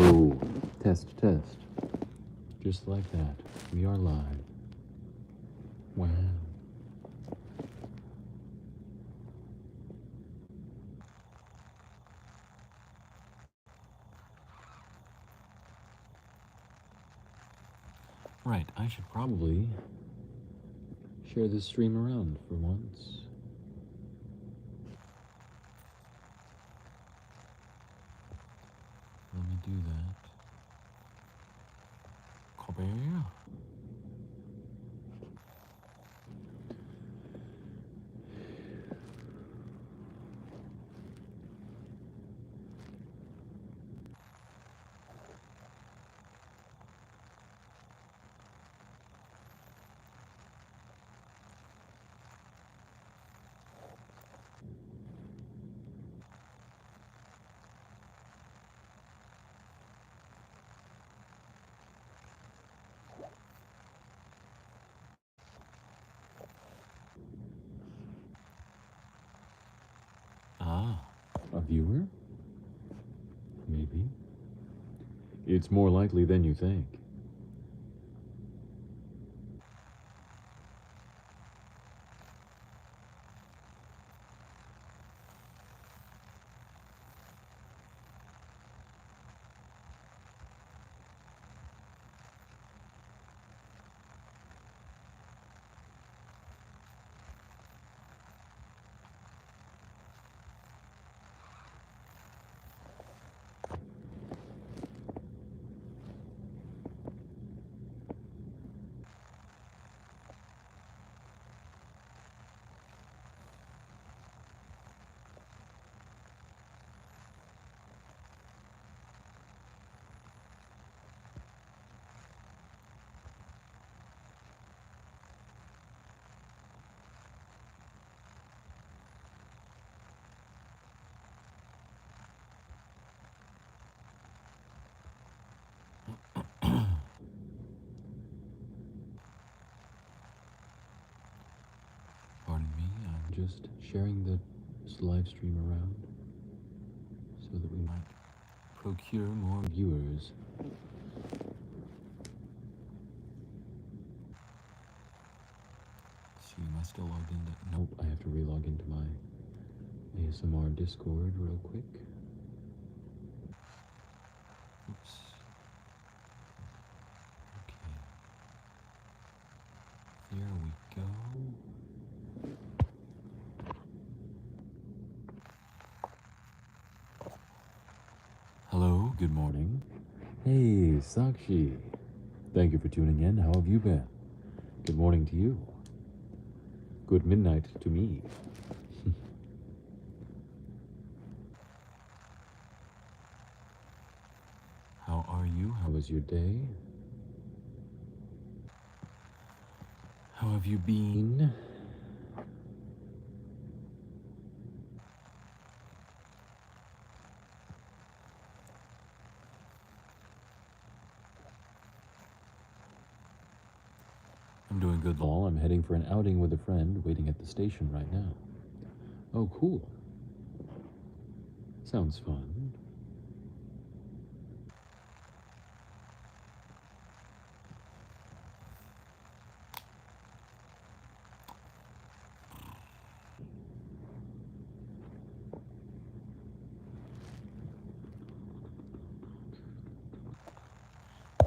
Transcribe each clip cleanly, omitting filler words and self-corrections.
Oh, test, test. Just like that, we are live. Wow. Right, I should probably share this stream around for once. Let me do that. Copy. Ah, a viewer? Maybe. It's more likely than you think. Pardon me, I'm just sharing this live stream around so that we might procure more viewers. See, am I still logged into? Nope, I have to re-log into my ASMR Discord real quick. Oops. Okay. There we go. Hello, good morning. Hey, Sakshi. Thank you for tuning in. How have you been? Good morning to you. Good midnight to me. How are you? How was your day? How have you been? I'm doing good. Lol, I'm heading for an outing with a friend waiting at the station right now. Oh, cool. Sounds fun.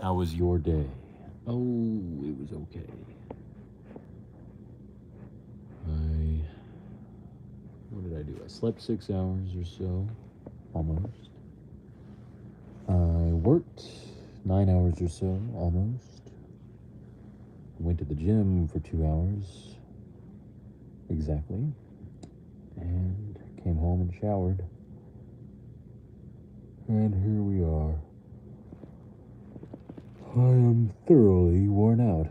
How was your day? Oh, it was okay. What did I do? I slept 6 hours or so, almost. I worked 9 hours or so, almost. Went to the gym for 2 hours, exactly. And came home and showered. And here we are. I am thoroughly worn out.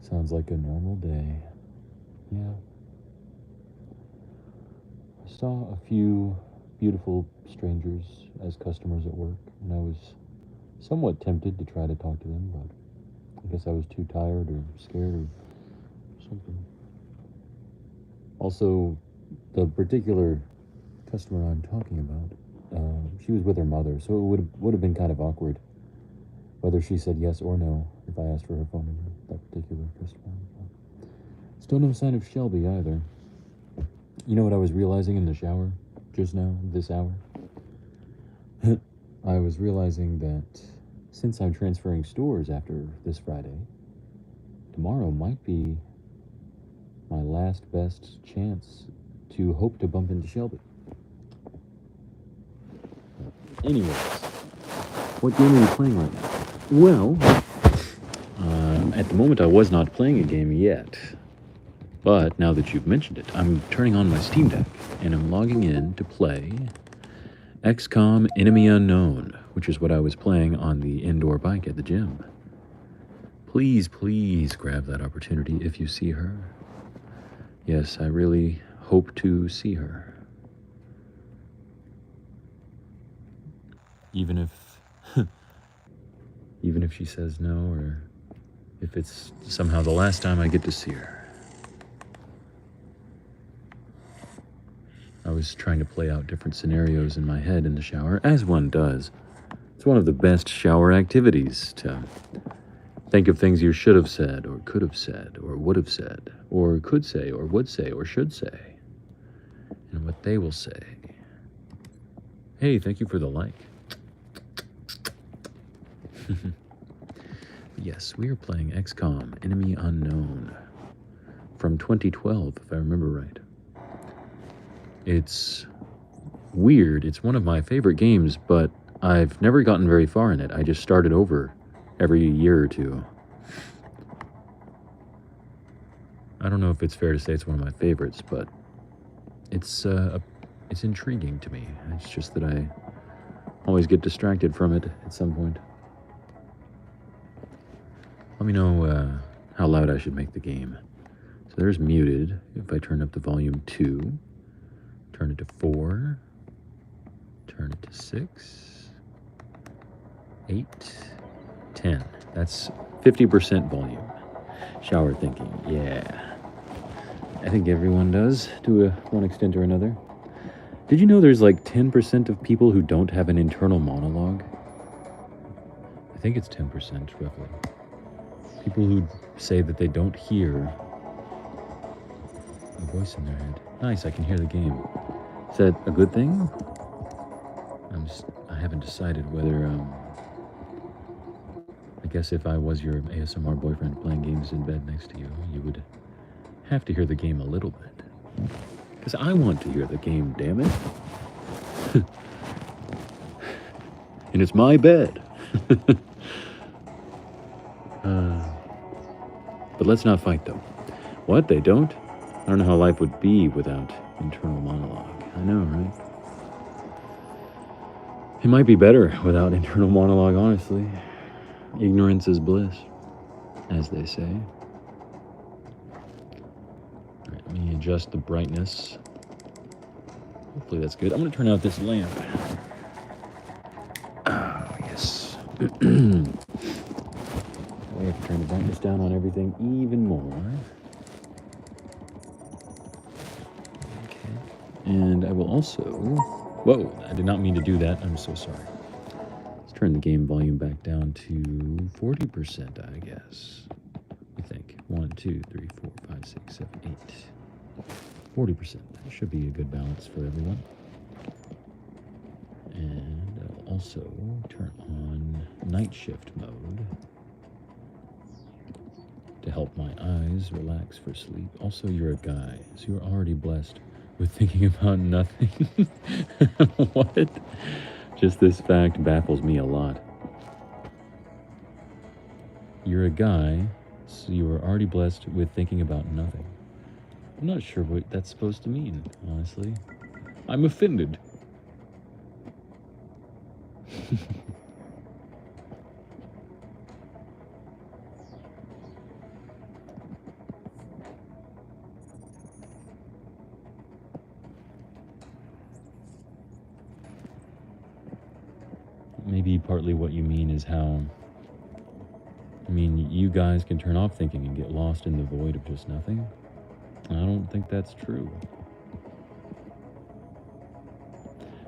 Sounds like a normal day. Yeah. I saw a few beautiful strangers as customers at work, and I was somewhat tempted to try to talk to them, but guess I was too tired or scared or something. Also, the particular customer I'm talking about, she was with her mother, so it would have been kind of awkward whether she said yes or no if I asked for her phone number, that particular customer. Still no sign of Shelby either. You know what I was realizing in the shower just now, this hour? I was realizing that since I'm transferring stores after this Friday, tomorrow might be my last best chance to hope to bump into Shelby. Anyways, what game are you playing right now? Well, at the moment I was not playing a game yet. But now that you've mentioned it, I'm turning on my Steam Deck and I'm logging in to play XCOM Enemy Unknown, which is what I was playing on the indoor bike at the gym. Please, please grab that opportunity if you see her. Yes, I really hope to see her. Even if she says no, or if it's somehow the last time I get to see her. I was trying to play out different scenarios in my head in the shower, as one does. It's one of the best shower activities, to think of things you should have said, or could have said, or would have said, or could say, or would say, or should say, and what they will say. Hey, thank you for the like. Yes, we are playing XCOM Enemy Unknown from 2012, if I remember right. It's weird. It's one of my favorite games, but I've never gotten very far in it. I just started over every year or two. I don't know if it's fair to say it's one of my favorites, but it's intriguing to me. It's just that I always get distracted from it at some point. Let me know how loud I should make the game. So there's muted. If I turn up the volume 2, turn it to 4, turn it to 6, 8, 10. That's 50% volume. Shower thinking, yeah. I think everyone does, to one extent or another. Did you know there's like 10% of people who don't have an internal monologue? I think it's 10%, roughly. People who say that they don't hear a voice in their head. Nice, I can hear the game. Is that a good thing? I haven't decided whether, I guess if I was your ASMR boyfriend playing games in bed next to you, you would have to hear the game a little bit. Because I want to hear the game, damn it. And it's my bed. But let's not fight them. What, they don't? I don't know how life would be without internal monologue. I know, right? It might be better without internal monologue, honestly. Ignorance is bliss, as they say. All right, let me adjust the brightness. Hopefully that's good. I'm going to turn out this lamp. Oh, yes. I have to turn the brightness down on everything even more. Okay. And I will also... Whoa, I did not mean to do that. I'm so sorry. Let's turn the game volume back down to 40%, I guess. I think. 1, 2, 3, 4, 5, 6, 7, 8. 40%. That should be a good balance for everyone. And I'll also turn on night shift mode to help my eyes relax for sleep. Also, you're a guy, so you're already blessed with thinking about nothing. What? Just this fact baffles me a lot. You're a guy, so you are already blessed with thinking about nothing. I'm not sure what that's supposed to mean, honestly. I'm offended. Maybe partly what you mean is how I mean, you guys can turn off thinking and get lost in the void of just nothing. I don't think that's true.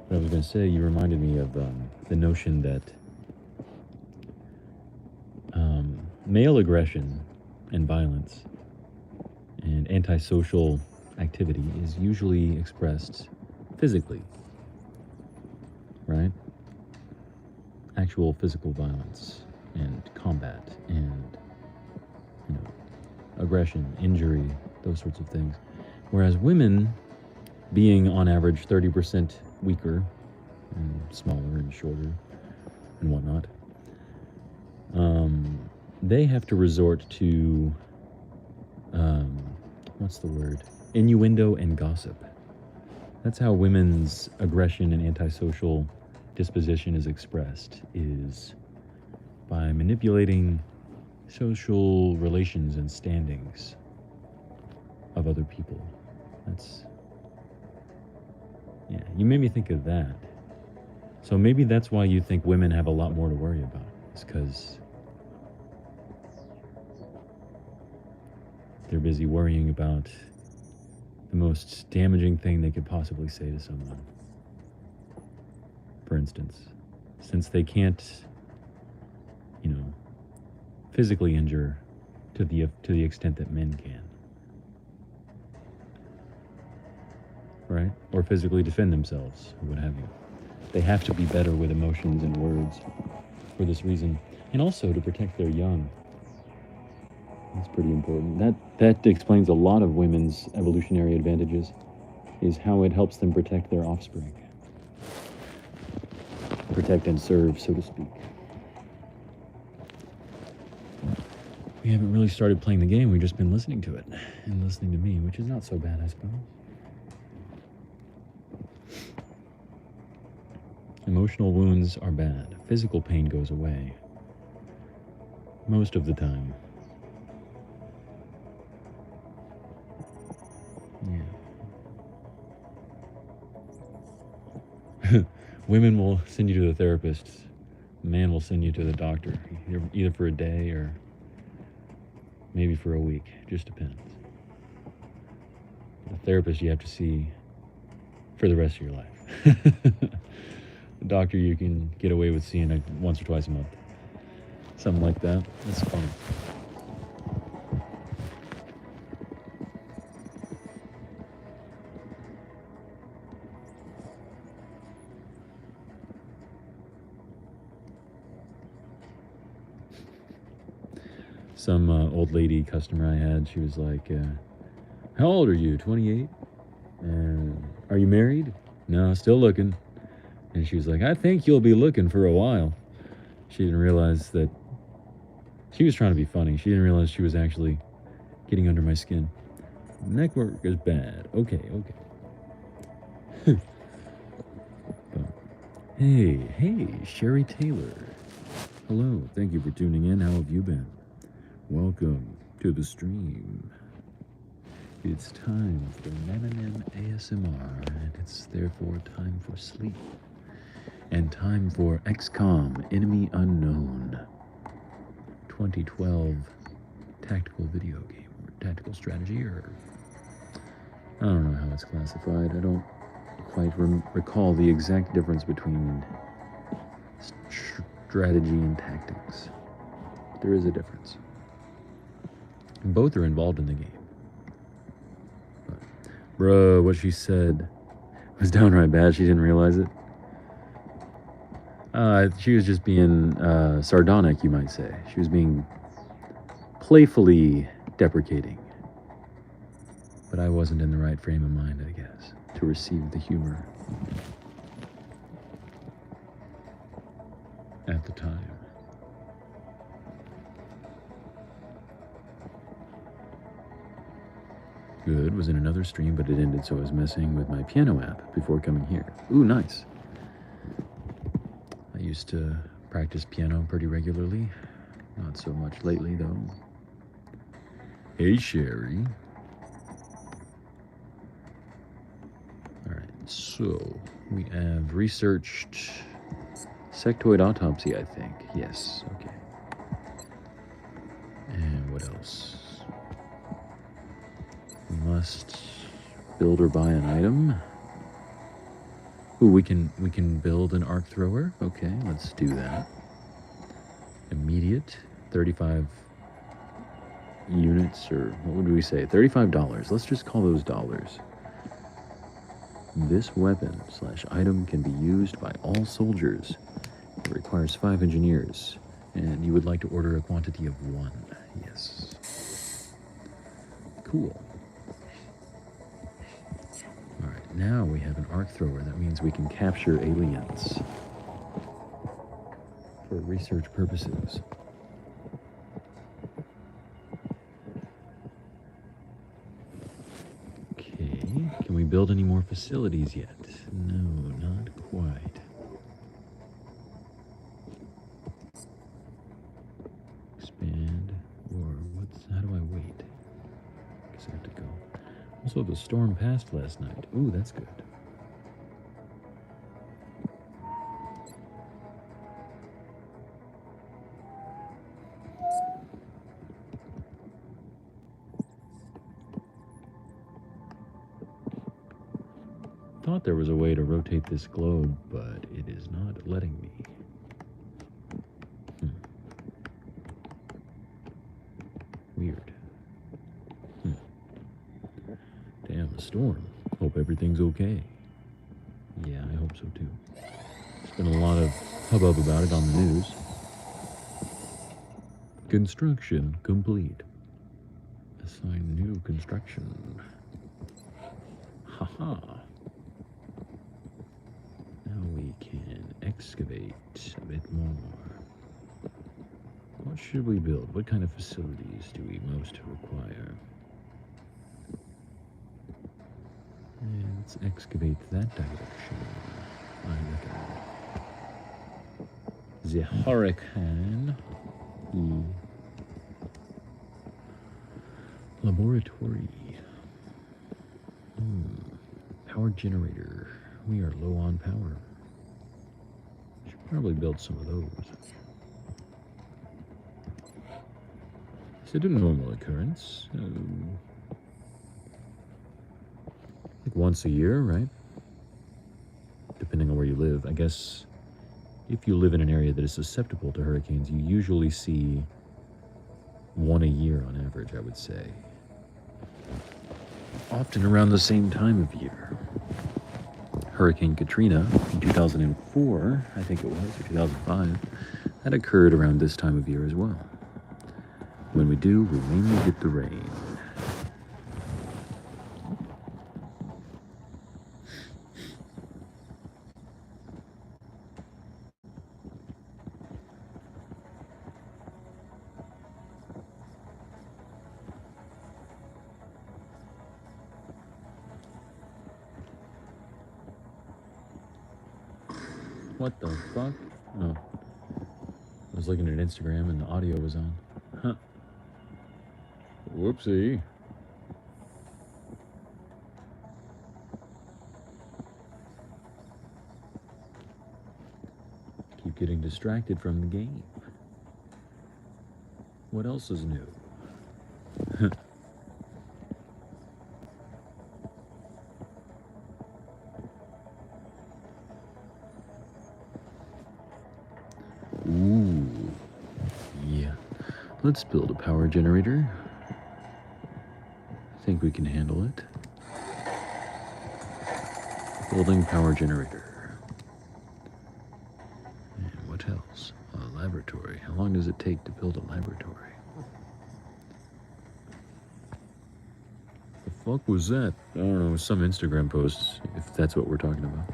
But I was going to say, you reminded me of the notion that male aggression and violence and antisocial activity is usually expressed physically, right? Actual physical violence and combat and, you know, aggression, injury, those sorts of things. Whereas women, being on average 30% weaker and smaller and shorter and whatnot, they have to resort to, what's the word? Innuendo and gossip. That's how women's aggression and antisocial disposition is expressed, is by manipulating social relations and standings of other people. Yeah, you made me think of that. So maybe that's why you think women have a lot more to worry about. It's because they're busy worrying about the most damaging thing they could possibly say to someone. For instance, since they can't, physically injure to the extent that men can, right? Or physically defend themselves, or what have you. They have to be better with emotions and words for this reason, and also to protect their young. That's pretty important. That explains a lot of women's evolutionary advantages, is how it helps them protect their offspring. Protect and serve, so to speak. We haven't really started playing the game, we've just been listening to it, and listening to me, which is not so bad, I suppose. Emotional wounds are bad. Physical pain goes away. Most of the time. Yeah. Women will send you to the therapist. Man will send you to the doctor, either for a day or maybe for a week. Just depends. The therapist you have to see for the rest of your life. The doctor you can get away with seeing like once or twice a month. Something like that. That's fun. Some old lady customer I had, she was like, how old are you, 28? Are you married? No, still looking. And she was like, I think you'll be looking for a while. She didn't realize that she was trying to be funny. She didn't realize she was actually getting under my skin. Network is bad. Okay. Hey, Sherry Taylor. Hello, thank you for tuning in. How have you been? Welcome to the stream. It's time for Nananim ASMR, and it's therefore time for sleep. And time for XCOM Enemy Unknown 2012 tactical video game, or tactical strategy, or I don't know how it's classified. I don't quite recall the exact difference between strategy and tactics. There is a difference. Both are involved in the game. But, bruh, what she said was downright bad. She didn't realize it. She was just being sardonic, you might say. She was being playfully deprecating. But I wasn't in the right frame of mind, I guess, to receive the humor at the time. Good, was in another stream, but it ended, so I was messing with my piano app before coming here. Ooh, nice. I used to practice piano pretty regularly. Not so much lately, though. Hey, Sherry. Alright, so we have researched sectoid autopsy, I think. Yes, okay. what else? We must build or buy an item. Ooh, we can build an arc thrower. Okay, let's do that. Immediate, 35 units, or what would we say? $35. Let's just call those dollars. This weapon / item can be used by all soldiers. It requires 5 engineers, and you would like to order a quantity of 1. Yes. Cool. Alright, now we have an arc thrower. That means we can capture aliens for research purposes. Okay, can we build any more facilities yet? No, not quite. Expand, or how do I wait? Guess I have to go. Also, the storm passed last night. Ooh, that's good. Thought there was a way to rotate this globe, but it is not letting me. Weird. Damn, the storm. Hope everything's okay. Yeah, I hope so too. There's been a lot of hubbub about it on the news. Construction complete. Assign new construction. Haha. Now we can excavate a bit more. What should we build? What kind of facilities do we most require? And let's excavate that direction. I reckon. The hurricane. The laboratory. Power generator. We are low on power. Should probably build some of those. Is it a normal occurrence? Like once a year, right? Depending on where you live. I guess if you live in an area that is susceptible to hurricanes, you usually see 1 a year on average, I would say. Often around the same time of year. Hurricane Katrina in 2004, I think it was, or 2005, that occurred around this time of year as well. When we do, we mainly get the rain. What the fuck? Oh. I was looking at Instagram and the audio was on. Huh. Whoopsie. Keep getting distracted from the game. What else is new? Ooh. Yeah. Let's build a power generator. I think we can handle it. Building power generator. And what else? A laboratory. How long does it take to build a laboratory? The fuck was that? I don't know, some Instagram posts, if that's what we're talking about.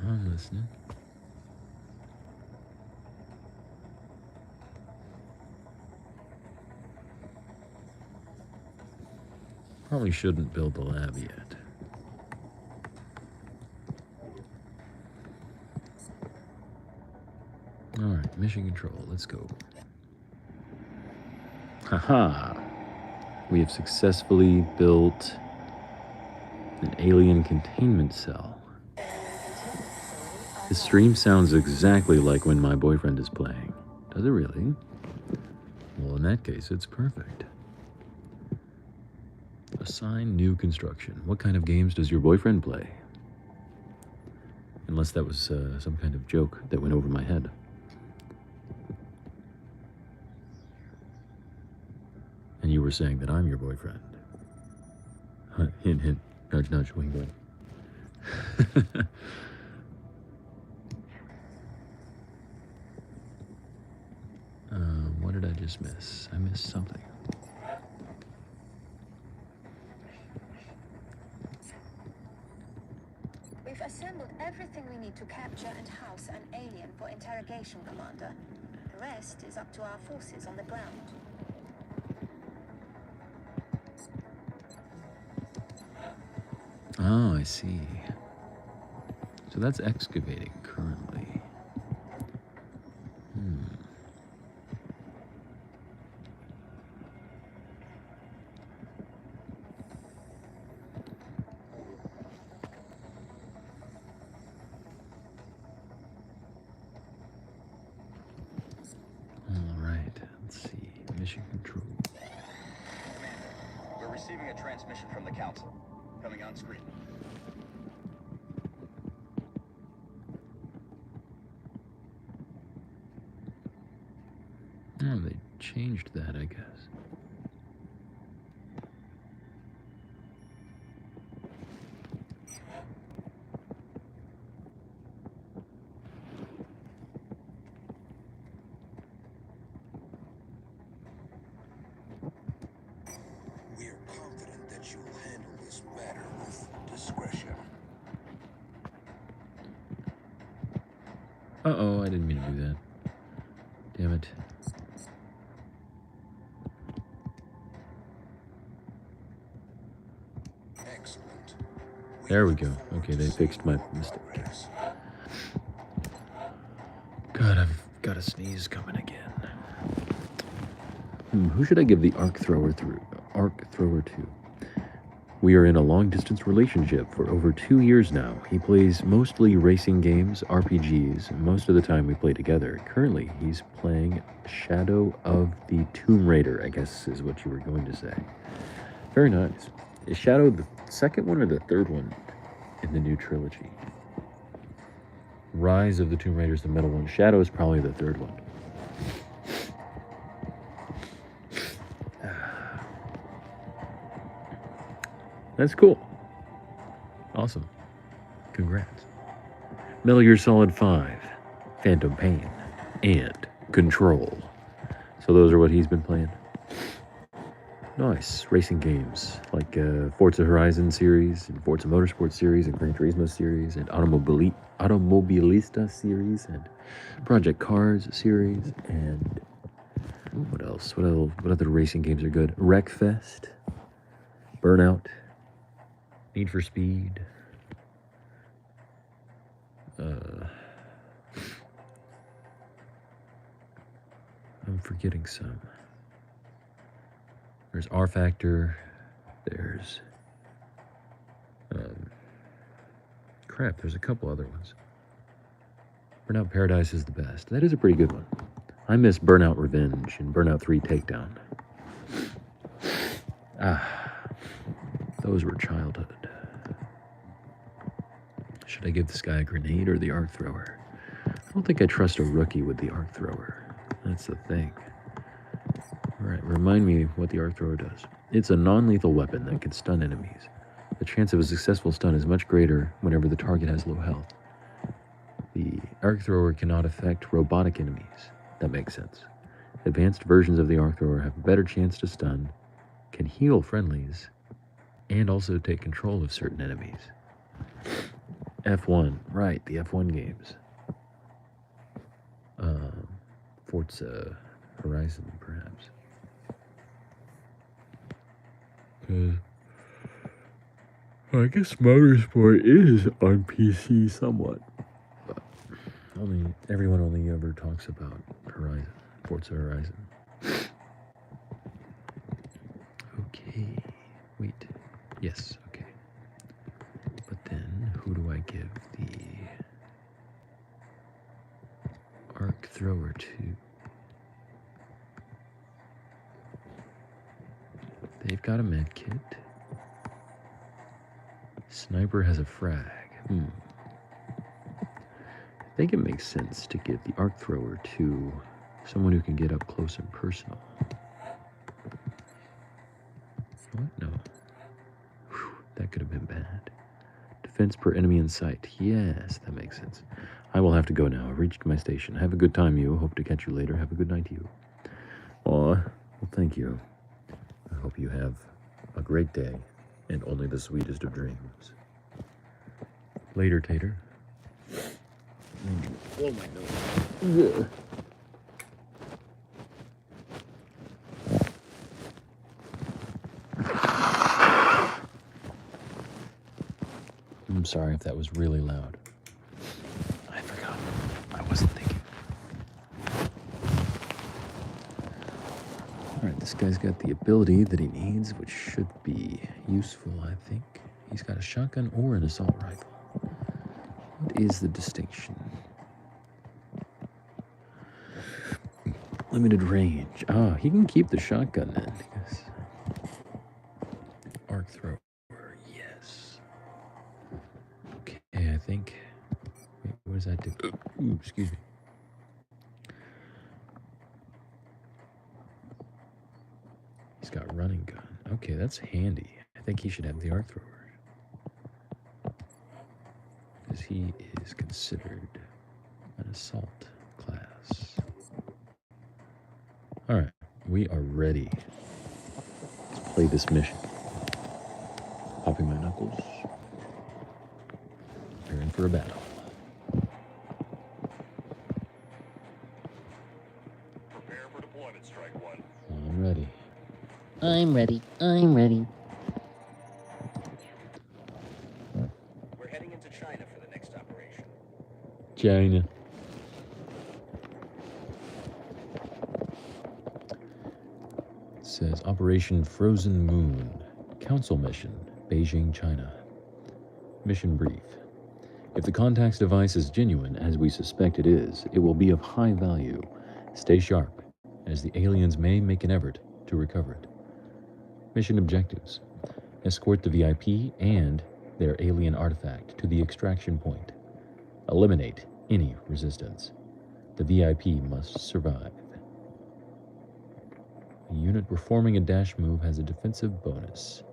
I'm listening. Probably shouldn't build the lab yet. Alright, mission control, let's go. Haha! We have successfully built an alien containment cell. The stream sounds exactly like when my boyfriend is playing. Does it really? Well, in that case, it's perfect. Assign new construction. What kind of games does your boyfriend play? Unless that was some kind of joke that went over my head. And you were saying that I'm your boyfriend. Hint, hint. Nudge, nudge, wing, wing. What did I just miss? I missed something. We've assembled everything we need to capture and house an alien for interrogation, Commander. The rest is up to our forces on the ground. Oh, I see. So that's excavating currently. All right, let's see. Mission control. Commander, we're receiving a transmission from the Council. Coming on screen. Oh, they changed that, I guess. We're confident that you'll handle this matter with discretion. Uh-oh, I didn't mean to do that. Damn it. Excellent. There we go. Okay, they fixed my mistake. God, I've got a sneeze coming again. Who should I give the arc thrower to? We are in a long-distance relationship for over 2 years now. He plays mostly racing games, RPGs, and most of the time we play together. Currently, he's playing Shadow of the Tomb Raider, I guess is what you were going to say. Very nice. Is Shadow the second one or the third one in the new trilogy? Rise of the Tomb Raider is the middle one. Shadow is probably the third one. That's cool. Awesome. Congrats. Metal Gear Solid 5, Phantom Pain, and Control. So those are what he's been playing. Nice. Racing games like Forza Horizon series, and Forza Motorsport series, and Gran Turismo series, and Automobilista series, and Project Cars series, and what else? What other racing games are good? Wreckfest, Burnout, Need for Speed. I'm forgetting some. There's R Factor. There's crap. There's a couple other ones. Burnout Paradise is the best. That is a pretty good one. I miss Burnout Revenge and Burnout 3 Takedown. Those were childhood. Should I give this guy a grenade or the arc thrower? I don't think I trust a rookie with the arc thrower. That's the thing. Alright, remind me what the arc thrower does. It's a non-lethal weapon that can stun enemies. The chance of a successful stun is much greater whenever the target has low health. The arc thrower cannot affect robotic enemies. That makes sense. Advanced versions of the arc thrower have a better chance to stun, can heal friendlies, and also take control of certain enemies. F1, right, the F1 games. Forza Horizon, perhaps. I guess Motorsport is on PC somewhat, but everyone only ever talks about Horizon, Forza Horizon. Okay. Yes, okay. But then, who do I give the arc thrower to? They've got a med kit. Sniper has a frag. I think it makes sense to give the arc thrower to someone who can get up close and personal. What? No. Whew, that could have been bad. Defense per enemy in sight. Yes, that makes sense. I will have to go now. I've reached my station. Have a good time, you. Hope to catch you later. Have a good night, you. Aw, well, thank you. I hope you have a great day and only the sweetest of dreams. Later, Tater. Oh my nose. Ugh. I'm sorry if that was really loud. I forgot. I wasn't thinking. Alright, this guy's got the ability that he needs, which should be useful, I think. He's got a shotgun or an assault rifle. What is the distinction? Limited range. Ah, he can keep the shotgun then. Because arc thrower, yes. Okay, I think. Wait, what does that do? Ooh, excuse me. He's got running gun. Okay, that's handy. I think he should have the arc thrower. Because he is considered an assault class. Alright, we are ready. Let's play this mission. Popping my knuckles. Preparing for a battle. Prepare for deployment, Strike One. I'm ready. I'm ready. I'm ready. We're heading into China for the next operation. China. It says Operation Frozen Moon. Council mission, Beijing, China. Mission brief. If the contact's device is genuine, as we suspect it is, it will be of high value. Stay sharp, as the aliens may make an effort to recover it. Mission objectives. Escort the VIP and their alien artifact to the extraction point. Eliminate any resistance. The VIP must survive. A unit performing a dash move has a defensive bonus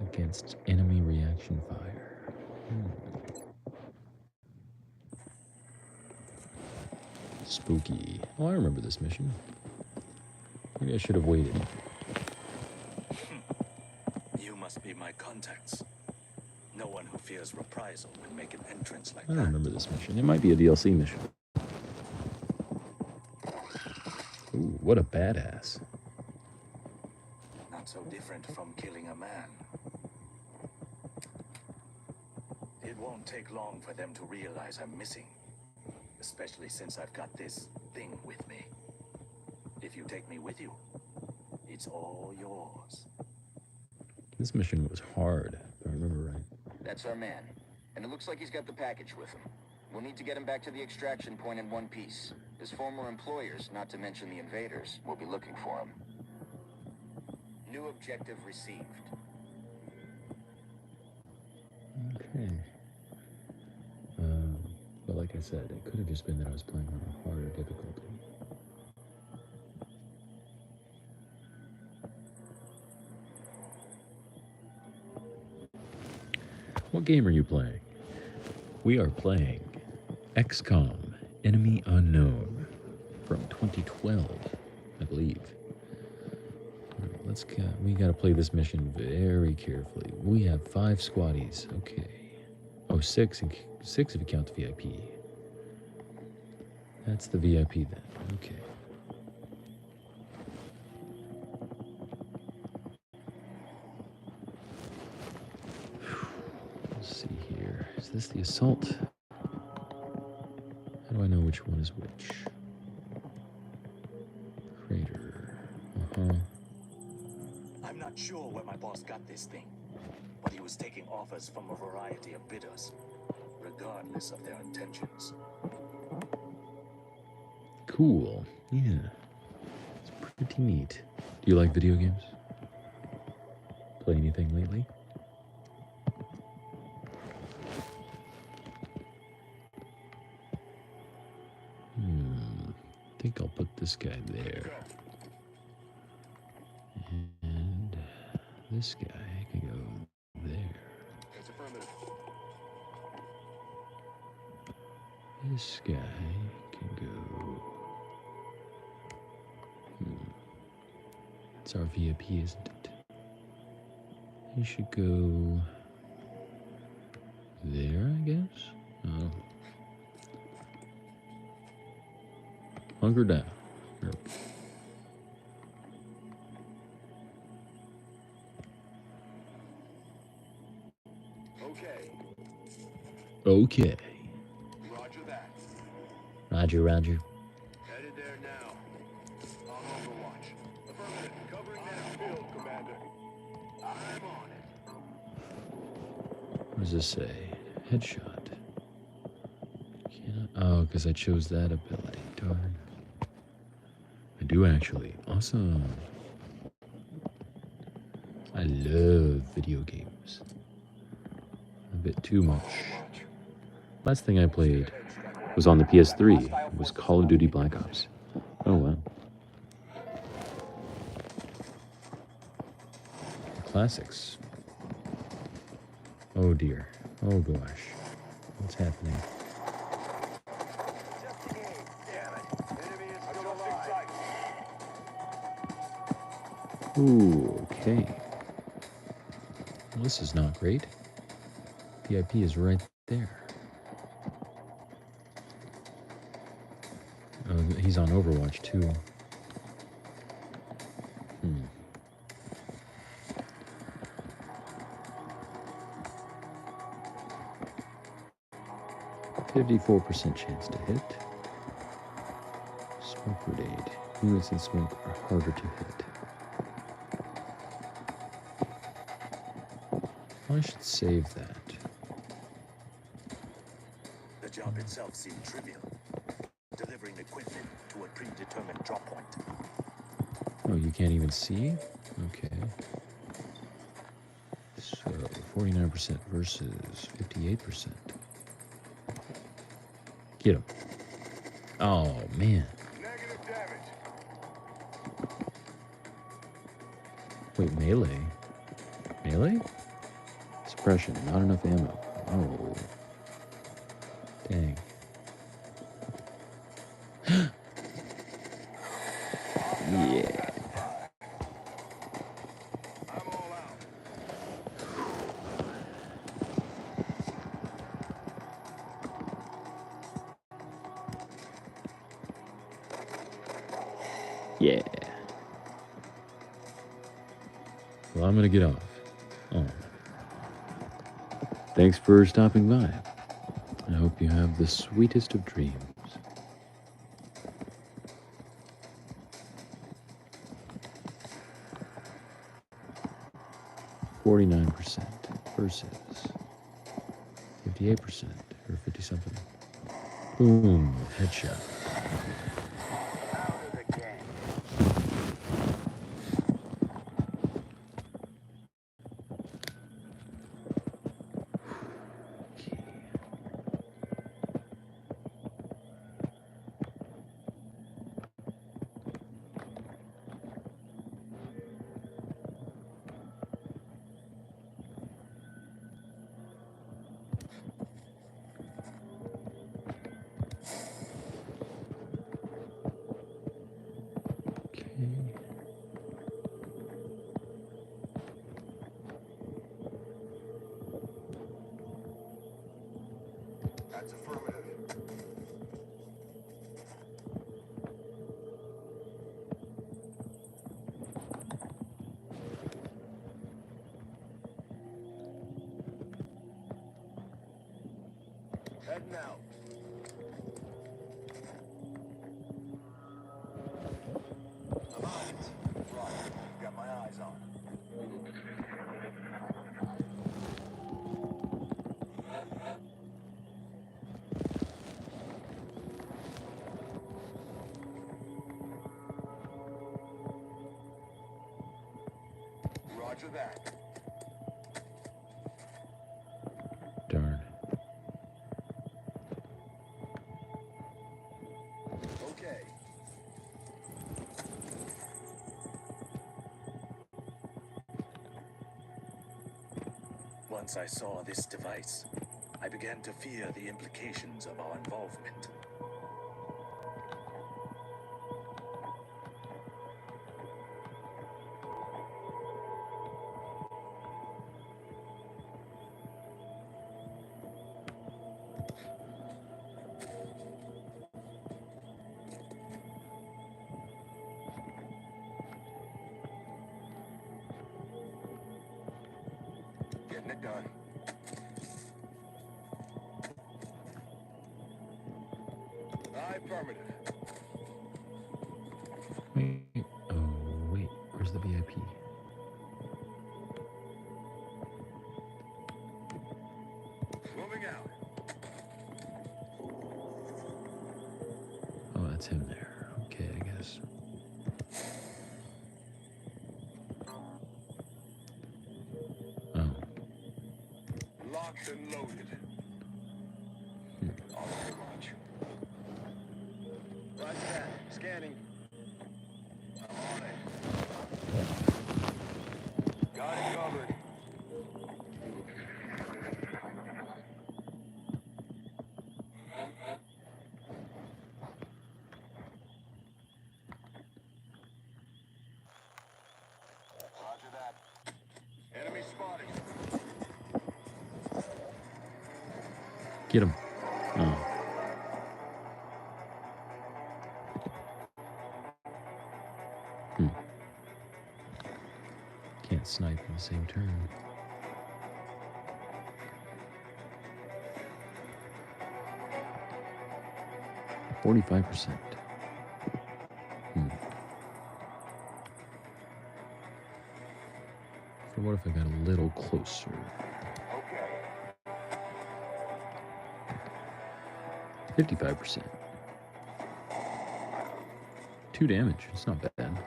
against enemy reaction fire. Spooky. Oh, I remember this mission. Maybe I should have waited. You must be my contacts. No one who fears reprisal would make an entrance like I that. remember this mission. It might be a DLC mission. Ooh, what a badass. Not so different from killing a man. It won't take long for them to realize I'm missing. Especially since I've got this thing with me. If you take me with you, it's all yours. This mission was hard, if I remember right. That's our man. And it looks like he's got the package with him. We'll need to get him back to the extraction point in one piece. His former employers, not to mention the invaders, will be looking for him. New objective received. Okay. But like I said, it could have just been that I was playing on a harder difficulty. What game are you playing? We are playing XCOM Enemy Unknown from 2012, I believe. All right, we gotta play this mission very carefully. We have 5 squaddies. Okay. Oh, 6 if you count the VIP. That's the VIP then. Okay. Let's see here. Is this the assault? How do I know which one is which? Crater. I'm not sure where my boss got this thing, but he was taking offers from a variety of bidders, regardless of their intentions. Cool. Yeah. It's pretty neat. Do you like video games? Play anything lately? I think I'll put this guy there. And this guy can go there. That's affirmative. This guy can go. It's our VIP, isn't it? He should go there, I guess. Oh. Hunker down. Or- Okay. Okay. Roger that. Roger, roger. Headed there now. On Overwatch. Affirmative. Covering that field, Commander. I'm on it. What does this say? Headshot. Oh, because I chose that ability. Darn. I do actually. Awesome. I love video games. A bit too much. Last thing I played was on the PS3. It was Call of Duty Black Ops. Oh, wow. Classics. Oh, dear. Oh, gosh. What's happening? Ooh, okay. Well, this is not great. VIP is right there. Oh, he's on Overwatch, too. 54% chance to hit. Smoke grenade. Units in smoke are harder to hit. I should save that. The job itself seemed trivial. Delivering equipment to a predetermined drop point. Oh, you can't even see? Okay. So, 49% versus 58%. Get him. Oh, man. Negative damage. Wait, melee? Melee? Suppression, not enough ammo. Oh. Dang. Yeah. I'm all out. Yeah. Well, I'm gonna get off. Oh. Thanks for stopping by. I hope you have the sweetest of dreams. %49 versus 58% or 50 something. Boom, headshot. Out of the game. Okay. That's affirmative. Heading out. I'm on it. Right. Got my eyes on. Roger that. Darn. Okay. Once I saw this device, I began to fear the implications of our involvement. Getting it done. Affirmative. Wait. Oh, wait. Where's the VIP? Moving out. Oh, that's him there. Okay, I guess. Oh. Locked and loaded. On the launch. Roger that. Scanning. I'm on it. Got it covered. Roger that. Enemy spotted. Get him. Oh. Can't snipe in the same turn. $45%. So what if I got a little closer? Okay. 55%. 2 damage. It's not bad.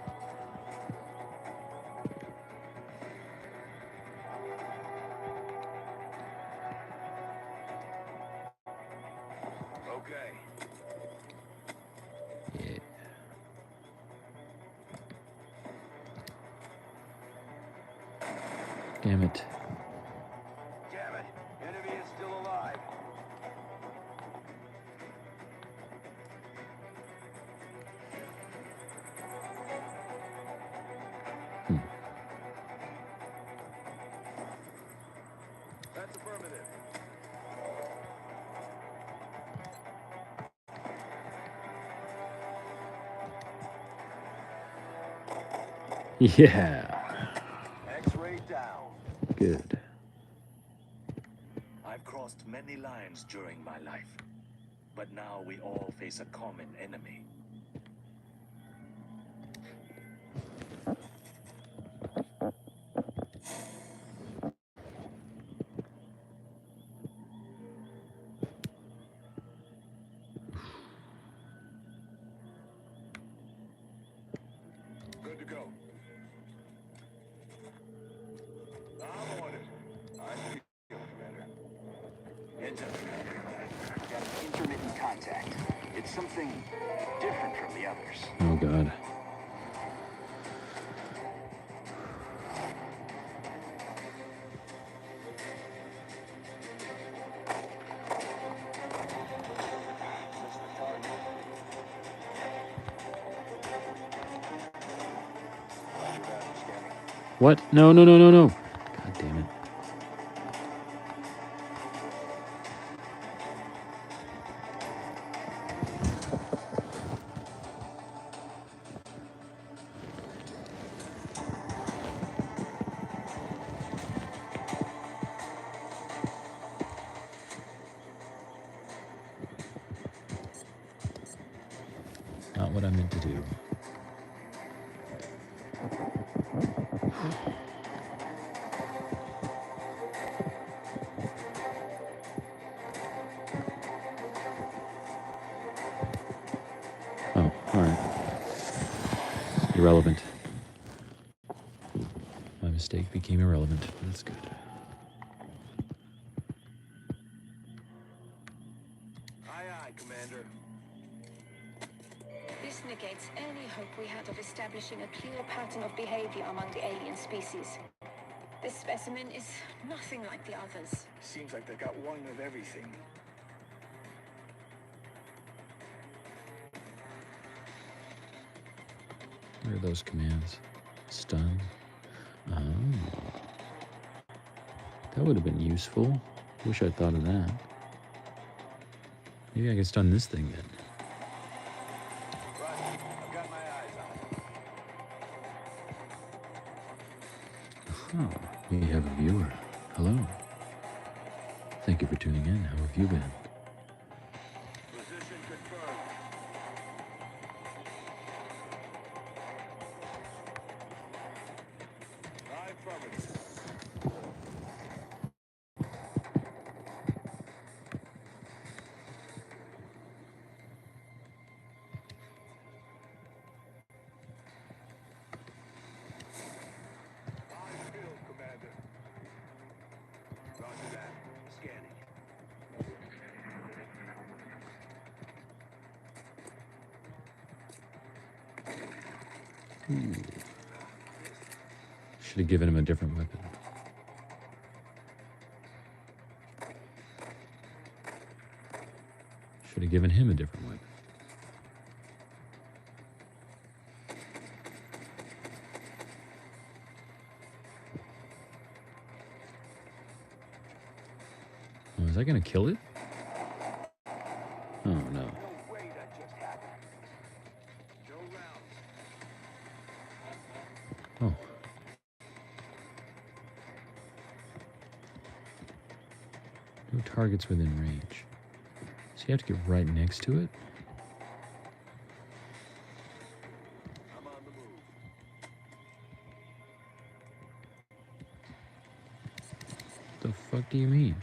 Okay. Yeah. Damn it. Damn it. Enemy is still alive. That's affirmative. Yeah. X-ray down. Good. I've crossed many lines during my life, but now we all face a common enemy. Good to go. I'm on it. I see you, Commander. Got intermittent contact. It's something different from the others. Oh, God. What? No, no, no, no, no. God damn it. Not what I meant to do. Oh, alright. Irrelevant. My mistake became irrelevant. That's good. Aye, aye, Commander. This negates any hope we had of establishing a clear pattern of behavior among the alien species. This specimen is nothing like the others. Seems like they've got one of everything. What are those commands? Stun. Oh. That would have been useful. Wish I'd thought of that. Maybe I could stun this thing then. Right, I've got my eyes on it. Oh, we have a viewer. Hello. Thank you for tuning in. How have you been? Position confirmed. Affirmative. Eyes peeled, Commander. Roger that. Scanning. Should have given him a different weapon. Should have given him a different weapon. Oh, is that gonna kill it? Oh no. No way that just happened. No rounds. Oh. No targets within range. So you have to get right next to it? I'm on the move. The fuck do you mean?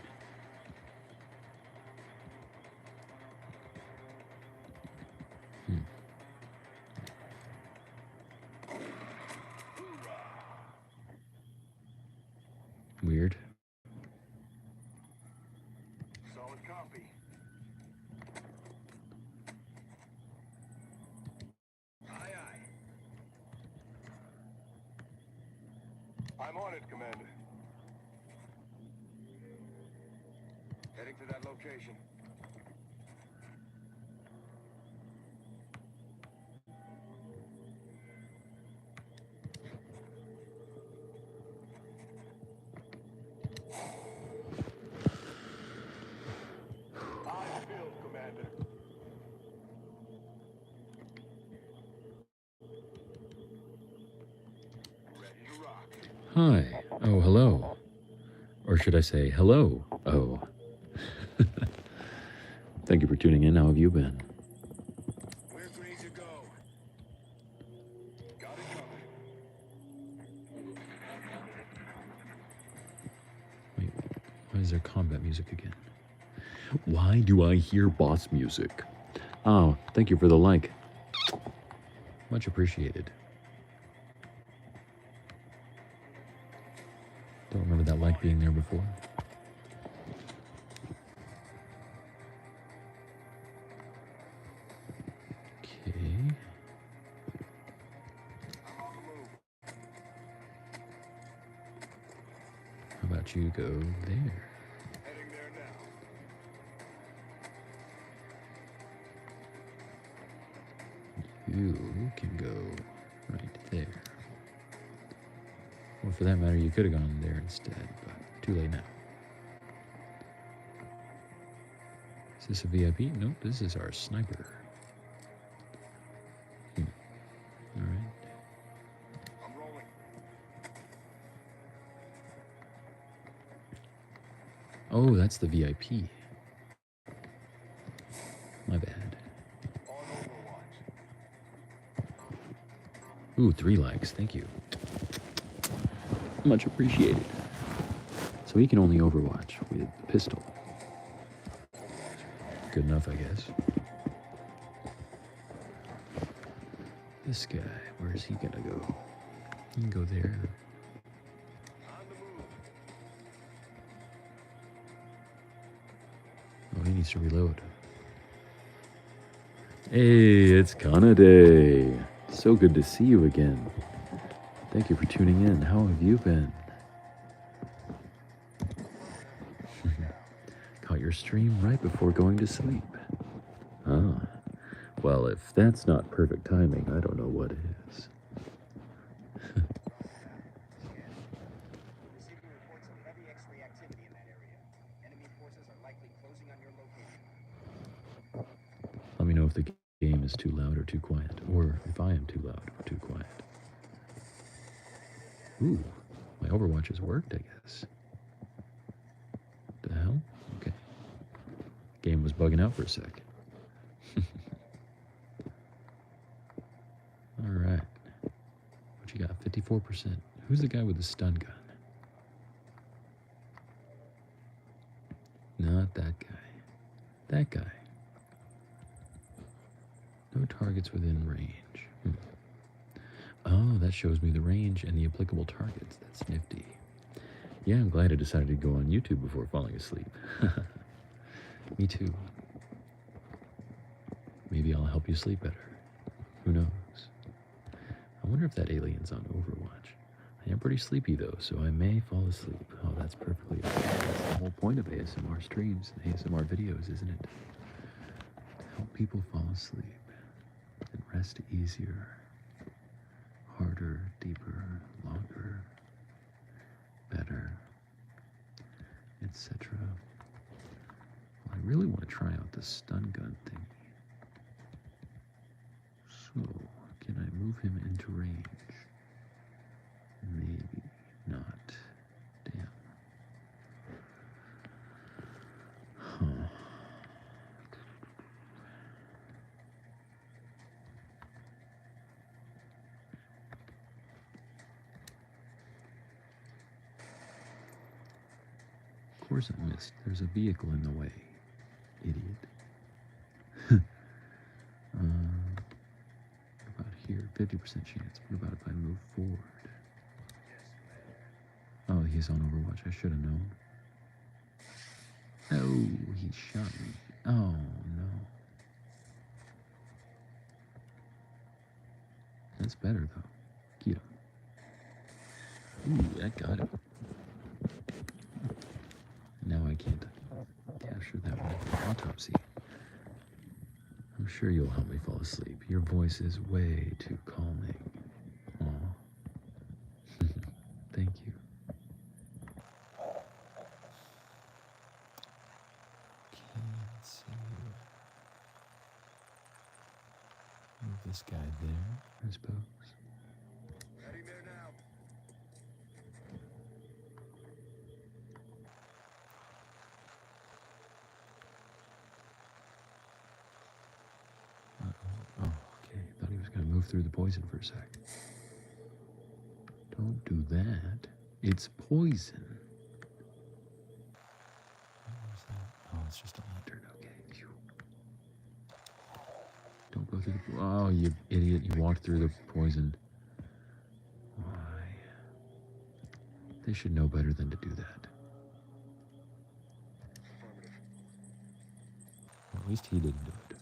Weird. Solid copy. Aye, aye. I'm on it, Commander. Heading to that location. Eyes peeled, Commander. Ready to rock. Hi. Oh, hello. Or should I say, hello? Oh. Thank you for tuning in. How have you been? We're green to go. Got it covered. Wait, why is there combat music again? Why do I hear boss music? Oh, thank you for the like. Much appreciated. Don't remember that like being there before. Okay. I'm on the move. How about you go there? Heading there now. You can go right there. Or for that matter, you could have gone there instead, but too late now. Is this a VIP? Nope, this is our sniper. All right. I'm rolling. Oh, that's the VIP. My bad. On Overwatch. Ooh, 3 likes. Thank you. Much appreciated. So he can only Overwatch with the pistol. Good enough, I guess. This guy, where is he gonna go? He can go there. needs to reload. Hey, it's Kanade. So good to see you again. Thank you for tuning in. How have you been? Caught your stream right before going to sleep. Ah, well, if that's not perfect timing, I don't know what is. Receiving reports of heavy X-ray activity in that area. Enemy forces are likely closing on your location. Let me know if the game is too loud or too quiet, or if I am too loud or too quiet. Ooh, my Overwatch has worked, I guess. The hell? Okay. Game was bugging out for a sec. Alright. What you got? 54%. Who's the guy with the stun gun? Not that guy. That guy. No targets within range. Oh, that shows me the range and the applicable targets. That's nifty. Yeah, I'm glad I decided to go on YouTube before falling asleep. Me too. Maybe I'll help you sleep better. Who knows? I wonder if that alien's on Overwatch. I am pretty sleepy though, so I may fall asleep. Oh, that's perfectly okay. That's the whole point of ASMR streams and ASMR videos, isn't it? To help people fall asleep and rest easier, harder, deeper, longer, better, etc. Well, I really want to try out the stun gun thing. So, can I move him into range? Maybe not. Damn. Huh. Of course I missed. There's a vehicle in the way. Idiot. What about here? 50% chance. What about if I move forward? Oh, he's on Overwatch. I should have known. Oh, he shot me. Oh, no. That's better, though. Get him. Ooh, that got him. Now I can't capture that one for autopsy. I'm sure you'll help me fall asleep. Your voice is way too calming. Aw. Thank you. Okay, let's see. Move this guy there, I suppose. Heading there now. Oh, okay. Thought he was going to move through the poison for a sec. Don't do that. It's poison. What was that? Oh, it's just a lantern. Okay. Phew. Don't go through the... Oh, you idiot. You walked through the poison. Why? They should know better than to do that. Well, at least he didn't do it.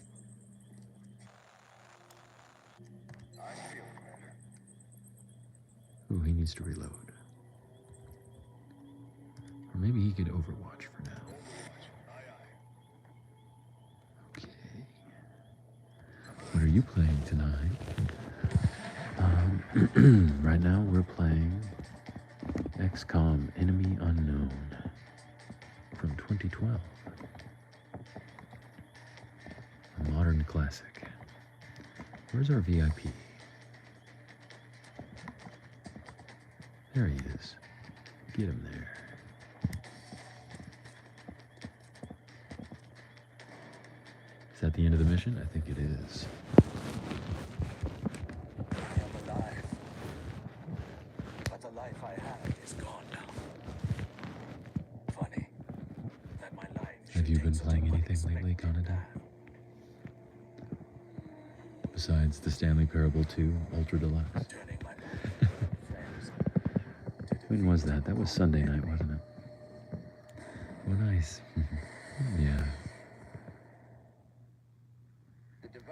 Ooh, he needs to reload. Or maybe he could Overwatch for now. Okay. What are you playing tonight? Right now we're playing XCOM Enemy Unknown from 2012. A modern classic. Where's our VIP? There he is. Get him there. Is that the end of the mission? I think it is. I am alive. But the life I had is gone now. Funny that my life. Have you been playing anything lately, Kanada? Besides the Stanley Parable 2 Ultra Deluxe? Turning my friends. When was that? That was Sunday night, wasn't it? Oh, nice. Yeah.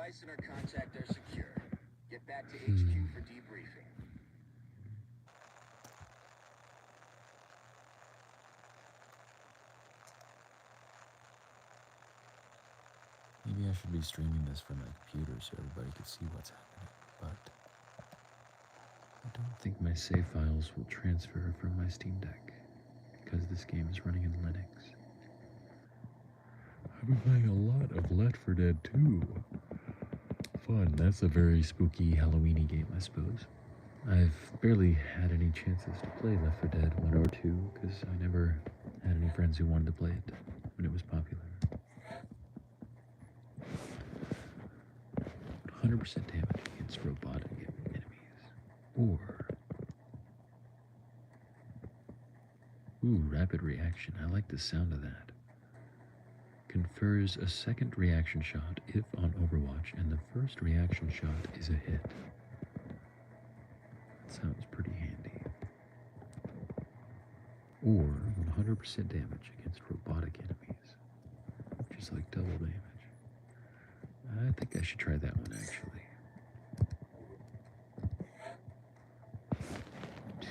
device and our contact are secure. Get back to HQ for debriefing. Maybe I should be streaming this from my computer so everybody can see what's happening, but I don't think my save files will transfer from my Steam Deck because this game is running in Linux. I've been playing a lot of Left 4 Dead 2. Fun, that's a very spooky Halloweeny game, I suppose. I've barely had any chances to play Left 4 Dead 1 or 2 because I never had any friends who wanted to play it when it was popular. 100% damage against robotic enemies. Or... Ooh, rapid reaction. I like the sound of that. Confers a second reaction shot if on Overwatch, and the first reaction shot is a hit. That sounds pretty handy. Or 100% damage against robotic enemies. Just like double damage. I think I should try that one, actually.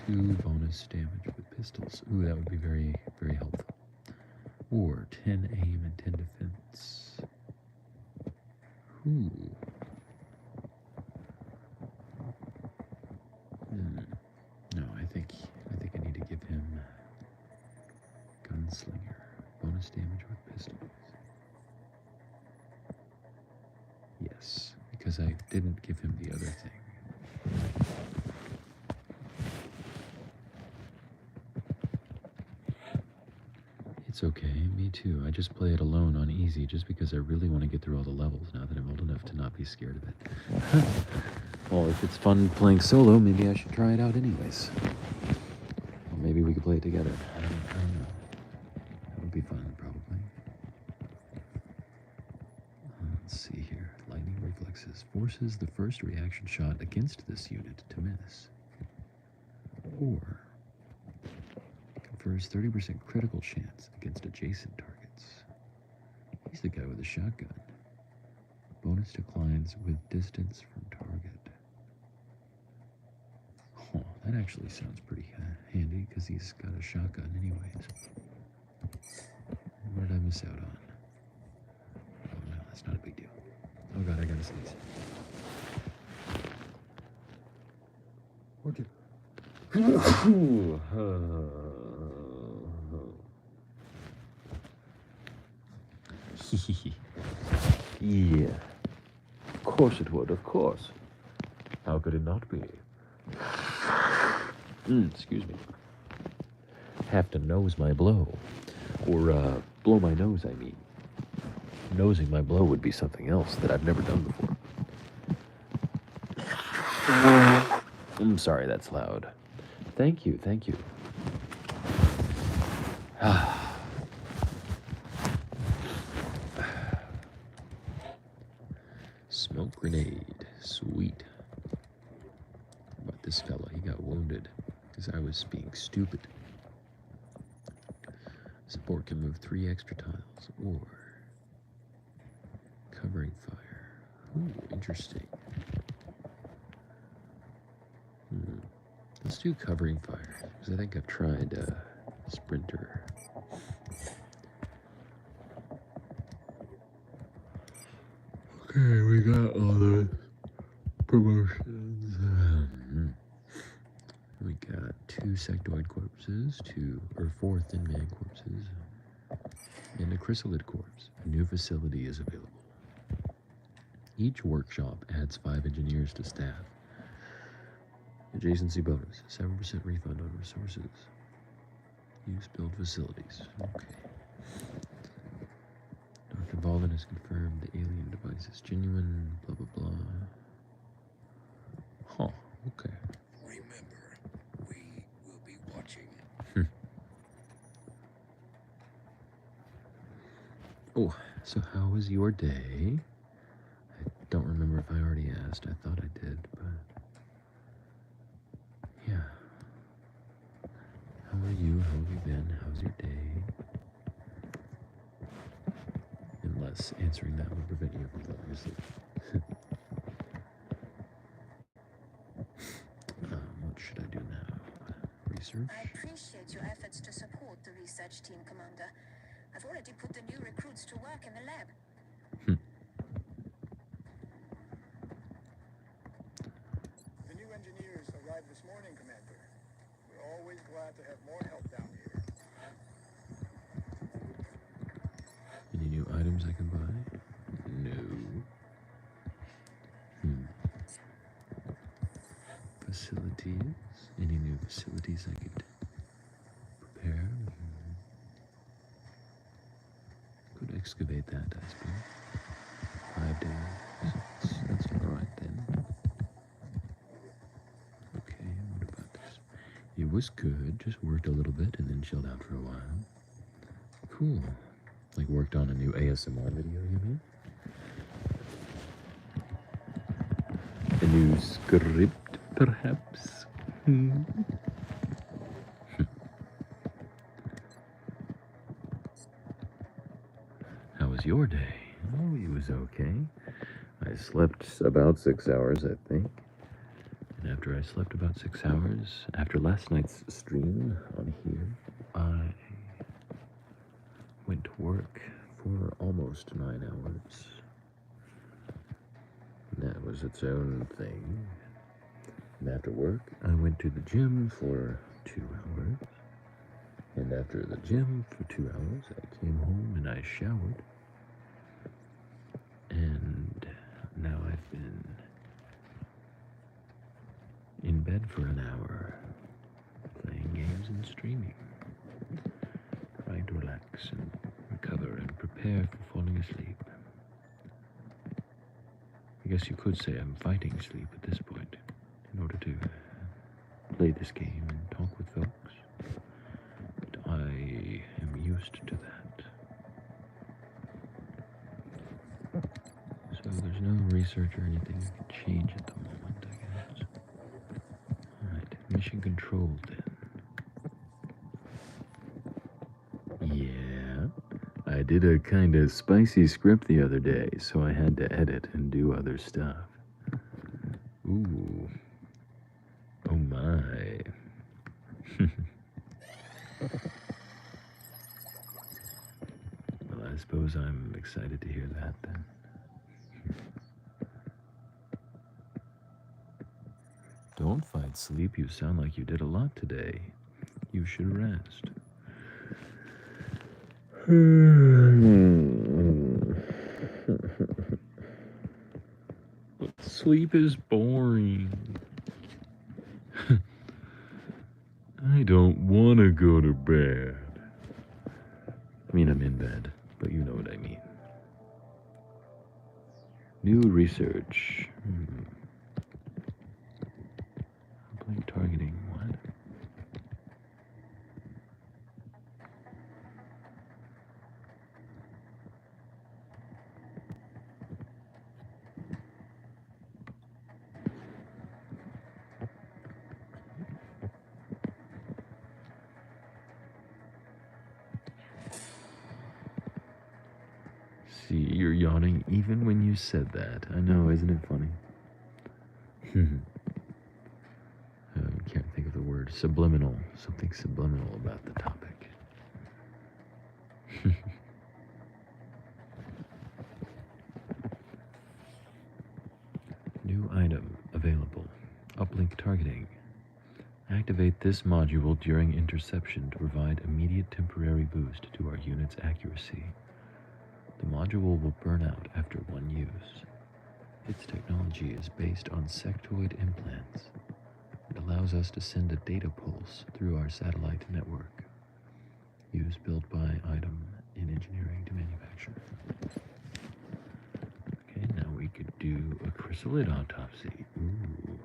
2 bonus damage with pistols. Ooh, that would be very, very helpful. Or 10 aim and 10 defense. Ooh. No, I think I need to give him Gunslinger. Bonus damage with pistols. Yes, because I didn't give him the other thing. It's okay, me too. I just play it alone on easy just because I really want to get through all the levels now that I'm old enough to not be scared of it. Well, if it's fun playing solo, maybe I should try it out anyways. Or maybe we could play it together. I don't know. That would be fun, probably. Let's see here. Lightning reflexes forces the first reaction shot against this unit to miss. Or confers 30% critical chance against adjacent targets. He's the guy with the shotgun. Bonus declines with distance from target. Oh, that actually sounds pretty handy because he's got a shotgun anyways. What did I miss out on? Oh no, that's not a big deal. Oh god, I gotta sneeze. What did... Yeah. Of course it would, of course. How could it not be? Excuse me. Have to nose my blow. Or, blow my nose, I mean. Nosing my blow would be something else that I've never done before. I'm sorry, that's loud. Thank you, thank you. Smoke grenade. Sweet. But this fella, he got wounded because I was being stupid. Support can move 3 extra tiles, or covering fire. Ooh, interesting. Let's do covering fire, because I think I've tried Sprinter. Okay, we got all the promotions. We got 2 sectoid corpses, 4 thin man corpses, and a chrysalid corpse. A new facility is available. Each workshop adds 5 engineers to staff. Adjacency bonus, 7% refund on resources. Use build facilities. Okay. Dr. Baldwin has confirmed the alien device is genuine, blah blah blah. Huh, okay. Remember, we will be watching. Oh, so how was your day? I don't remember if I already asked. I thought I did, but... yeah. How are you? How have you been? How's your day? Unless answering that would prevent you from falling asleep. What should I do now? Research? I appreciate your efforts to support the research team, Commander. I've already put the new recruits to work in the lab. The new engineers arrived this morning, Commander. We're always glad to have more help down here. Any new items I can buy? No. Facilities? Any new facilities I could prepare? Could excavate that, I suppose. 5 days. That's alright then. Okay, what about this? It was good, just worked a little bit and then chilled out for a while. Cool. Like worked on a new ASMR video, you mean? A new script, perhaps? How was your day? Oh, it was okay. I slept about 6 hours, I think. And after I slept about 6 hours, after last night's stream on here, I went to work for almost 9 hours. That was its own thing. And after work, I went to the gym for 2 hours. And after the gym for 2 hours, I came home and I showered. And now I've been in bed for an hour, playing games and streaming, trying to relax and recover and prepare for falling asleep. I guess you could say I'm fighting sleep at this point in order to play this game and talk with folks. But I am used to that. So there's no research or anything I can change at the moment, I guess. Alright, mission control then. Yeah. I did a kind of spicy script the other day, so I had to edit and do other stuff. Ooh. Oh my. Well, I suppose I'm excited to hear that then. Don't fight sleep. You sound like you did a lot today. You should rest. Sleep is boring. I don't want to go to bed. I mean, I'm in bed, but you know what I mean. New research. Uplink targeting. What? See, you're yawning even when you said that. I know, isn't it funny? I can't think of the word. Subliminal. Something subliminal about the topic. New item available. Uplink targeting. Activate this module during interception to provide immediate temporary boost to our unit's accuracy. The module will burn out after one use. Its technology is based on sectoid implants. It allows us to send a data pulse through our satellite network. Use built by item in engineering to manufacture. Okay, now we could do a chrysalid autopsy. Ooh.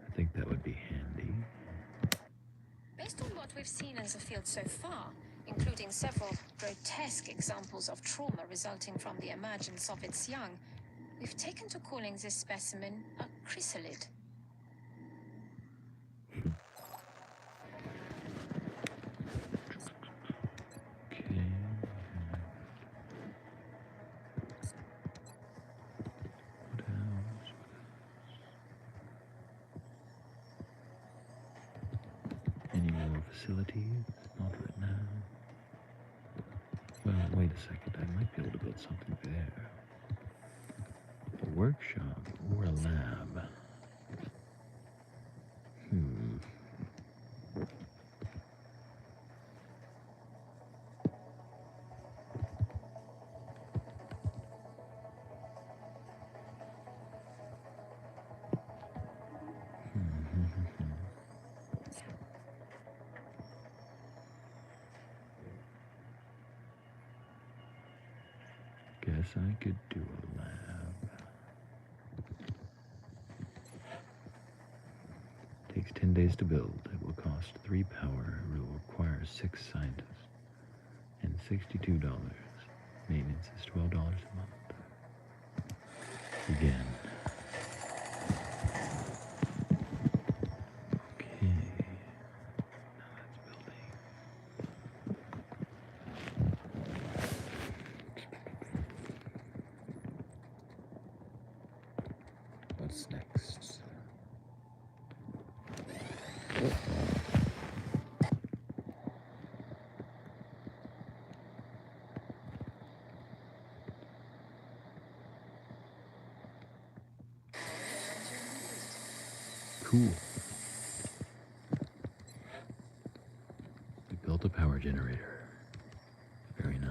I think that would be handy. Based on what we've seen in the field so far, including several grotesque examples of trauma resulting from the emergence of its young, we've taken to calling this specimen a chrysalid. Okay. facilities. Not right now. Well, wait a second. I might be able to build something there. A workshop or a lab. Hmm. Guess I could do a lab. Takes 10 days to build. It will cost 3 power. It will require 6 scientists. And $62. Maintenance is $12 a month. Again. Okay. Now that's building. What's next? Cool. We built a power generator. Very nice.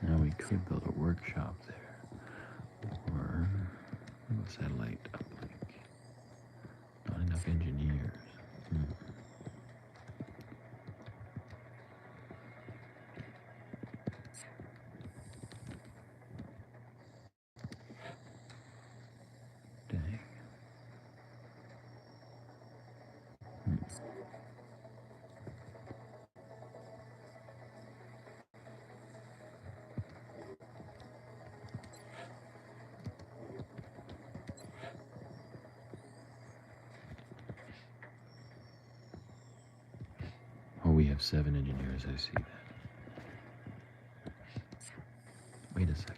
Now we could build a workshop there. Or a satellite uplink. Not enough engineers. Dang. Oh, we have 7 engineers, I see that. Wait a second.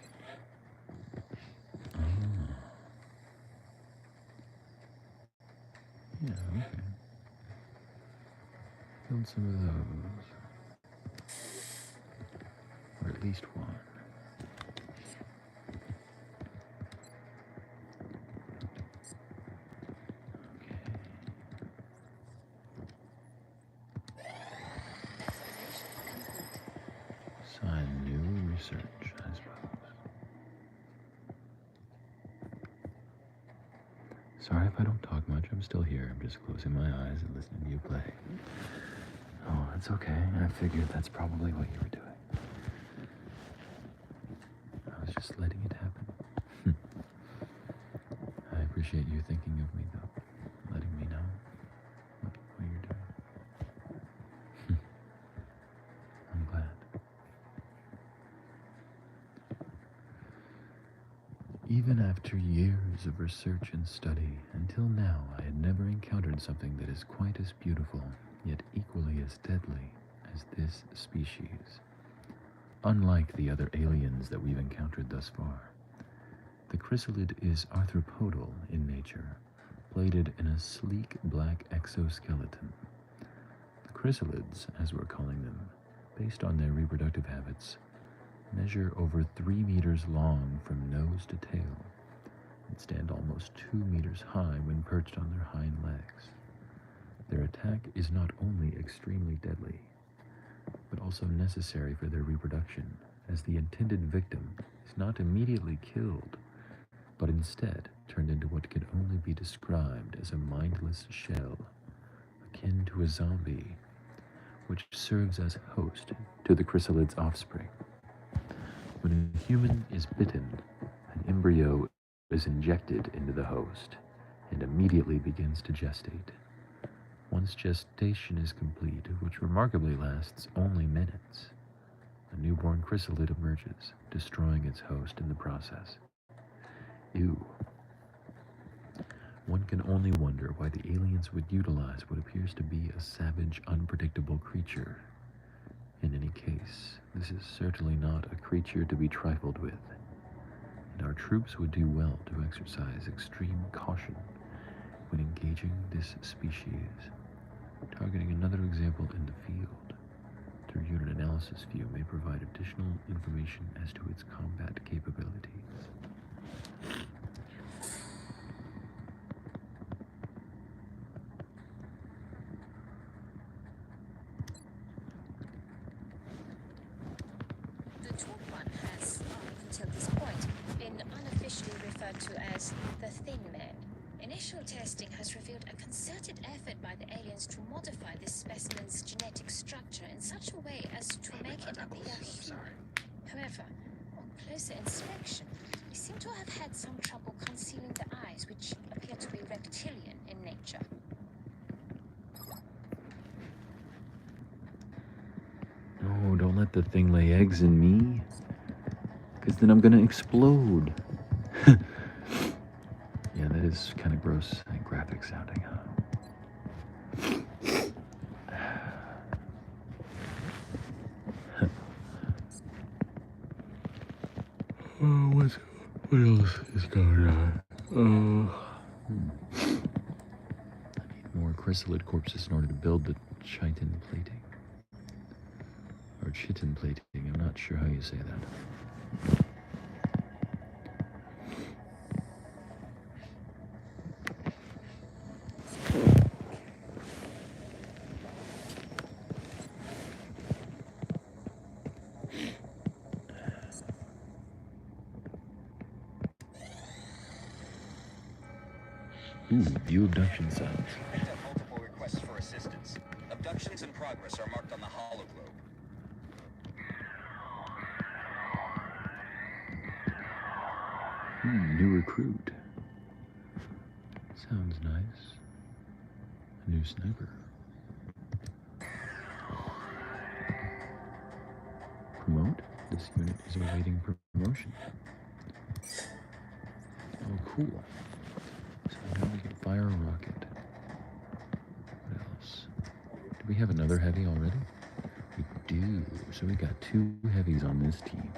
Oh. Yeah, okay. Build some of those. Or at least one. Sign new research, I suppose. Sorry if I don't talk much. I'm still here. I'm just closing my eyes and listening to you play. Oh, that's okay. I figured that's probably what you were doing. I was just letting it happen. I appreciate you thinking of me, though. Letting me know what you're doing. I'm glad. Even after years of research and study, until now I had never encountered something that is quite as beautiful, yet equally as deadly, as this species. Unlike the other aliens that we've encountered thus far, the chrysalid is arthropodal in nature, plated in a sleek black exoskeleton. The chrysalids, as we're calling them, based on their reproductive habits, measure over 3 meters long from nose to tail, and stand almost 2 meters high when perched on their hind legs. Their attack is not only extremely deadly, but also necessary for their reproduction, as the intended victim is not immediately killed, but instead turned into what can only be described as a mindless shell, akin to a zombie, which serves as host to the chrysalid's offspring. When a human is bitten, an embryo is injected into the host and immediately begins to gestate. Once gestation is complete, which remarkably lasts only minutes, a newborn chrysalid emerges, destroying its host in the process. Ew. One can only wonder why the aliens would utilize what appears to be a savage, unpredictable creature. In any case, this is certainly not a creature to be trifled with, and our troops would do well to exercise extreme caution when engaging this species. Targeting another example in the field through unit analysis view may provide additional information as to its combat capabilities. The Talk One has, up until this point, been unofficially referred to as the Thin Man. Initial testing has revealed a concerted effort by the aliens to modify this specimen's genetic structure in such a way as to make it appear human. However, on closer inspection, we seem to have had some trouble concealing the eyes, which appear to be reptilian in nature. No, don't let the thing lay eggs in me, because then I'm gonna explode. Yeah, that is kind of gross and graphic sounding, huh? What else is going on? I need more chrysalid corpses in order to build the chitin plating. Or chitin plating, I'm not sure how you say that. Ooh, view abduction sites. We have multiple requests for assistance. Abductions in progress are marked on the hologlobe. New recruit. Sounds nice. A new sniper. Promote? This unit is awaiting promotion. Oh, cool. So now we can fire a rocket. What else? Do we have another heavy already? We do. So we got 2 heavies on this team.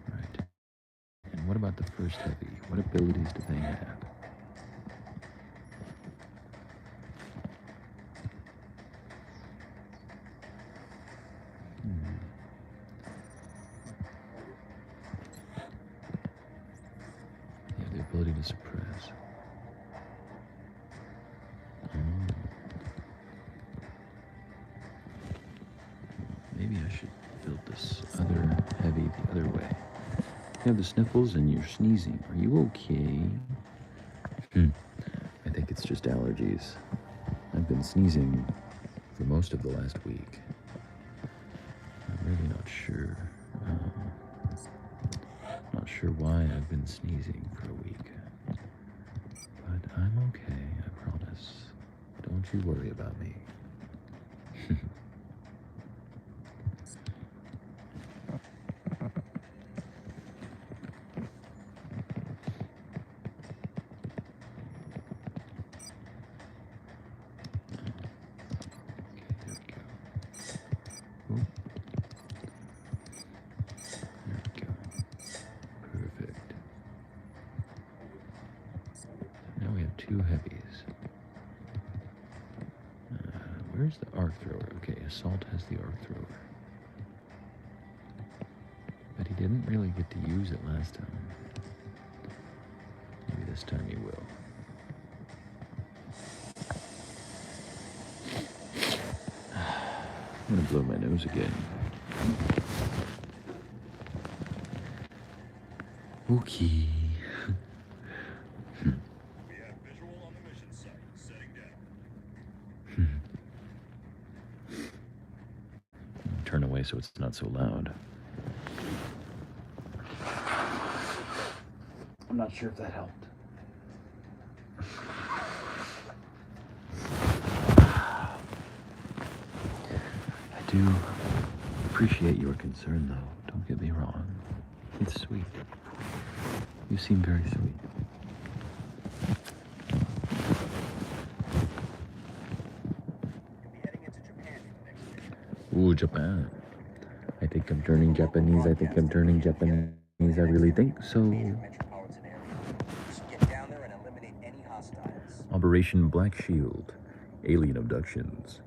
Right. And what about the first heavy? What abilities do they have? They have the ability to suppress. Maybe I should build this other heavy the other way. You have the sniffles and you're sneezing. Are you okay? I think it's just allergies. I've been sneezing for most of the last week. I'm really not sure. Not sure why I've been sneezing for a week. But I'm okay, I promise. Don't you worry about me. Two heavies. Where's the arc thrower? Okay, Assault has the arc thrower. But he didn't really get to use it last time. Maybe this time he will. I'm gonna blow my nose again. Okay. Turn away so it's not so loud. I'm not sure if that helped. I do appreciate your concern, though. Don't get me wrong. It's sweet. You seem very sweet. You'll be heading into Japan for the next mission. Ooh, Japan. I think I'm turning Japanese. I think I'm turning Japanese. I really think so. Major metropolitan area. You should get down there and eliminate any hostiles. Operation Black Shield. Alien abductions.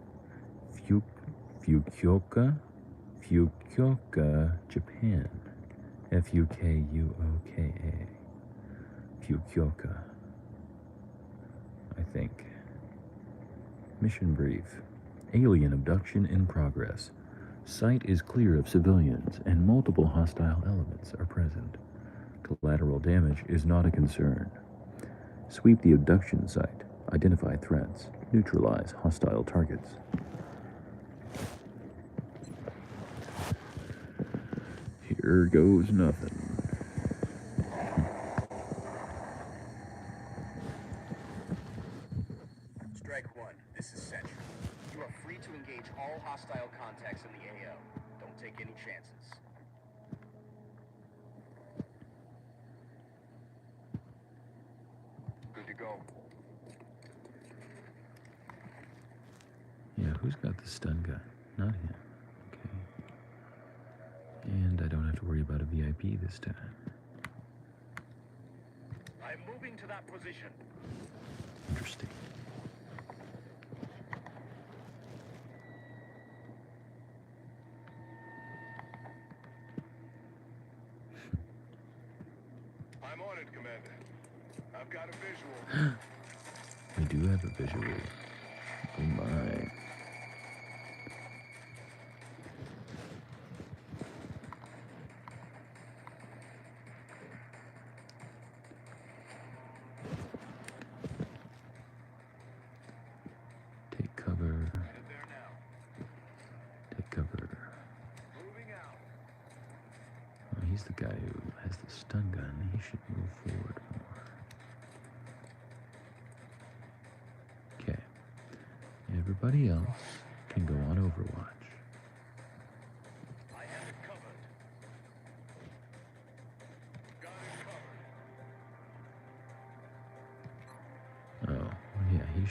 Fukuoka, Japan. Fukuoka. Fukuoka. I think. Mission brief. Alien abduction in progress. Site is clear of civilians and multiple hostile elements are present. Collateral damage is not a concern. Sweep the abduction site. Identify threats. Neutralize hostile targets. Here goes nothing. Strike one, this is Central. You are free to engage all hostile contacts in the AO. Don't take any chances. Good to go. Yeah, who's got the stun gun? Not him. Okay. And I don't have to worry about a VIP this time. I'm moving to that position. Interesting. I'm on it, Commander. I've got a visual. We do have a visual. Oh my. Take cover. Headed there now. Take cover. Moving out. Oh, he's the guy who has the stun gun. He should move forward more. Okay. Everybody else can go on Overwatch. I have it covered. Got it covered. Oh, yeah, he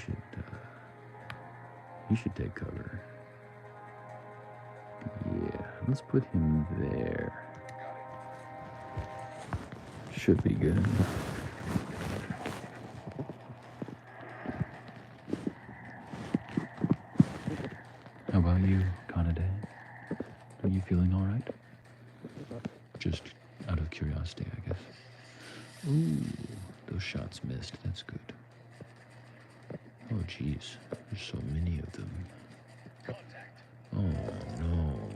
should take cover. Yeah, let's put him there. Should be good. How about you, Kanade? Are you feeling all right? Just out of curiosity, I guess. Ooh, those shots missed. That's good. Oh, jeez. There's so many of them. Contact. Oh, no.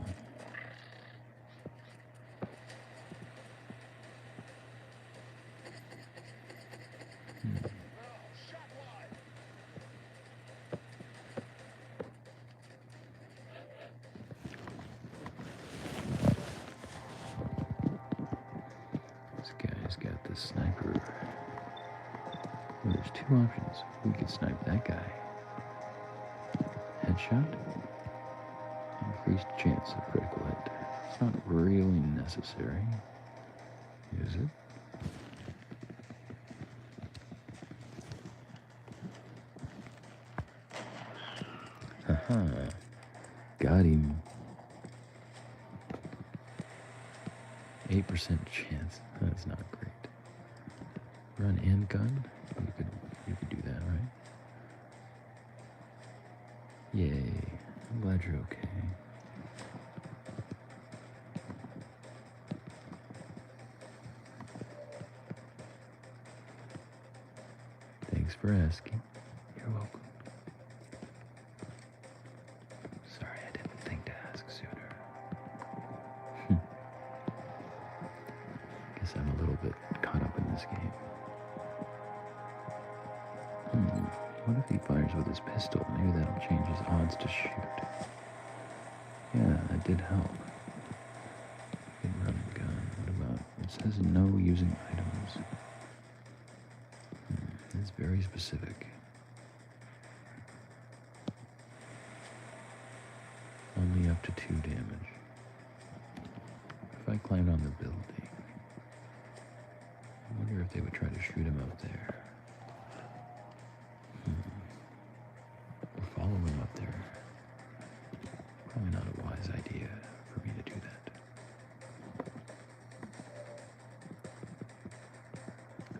Shot wide. This guy's got the sniper. Well, there's two options. We could snipe that guy. Headshot. Increased chance of critical hit. It's not really necessary, is it? Haha. Got him. 8% chance. That's not great. Run and gun? You could do that, right? Yay. I'm glad you're okay. Thanks for asking. You're welcome. Sorry, I didn't think to ask sooner. Guess I'm a little bit caught up in this game. What if he fires with his pistol? Maybe that'll change his odds to shoot. Yeah, that did help. Good run and gun. What about... It says no using items. It's very specific. Only up to 2 damage. If I climbed on the building, I wonder wonder if they would try to shoot him up there. Or follow him up there. Probably not a wise idea for me to do that.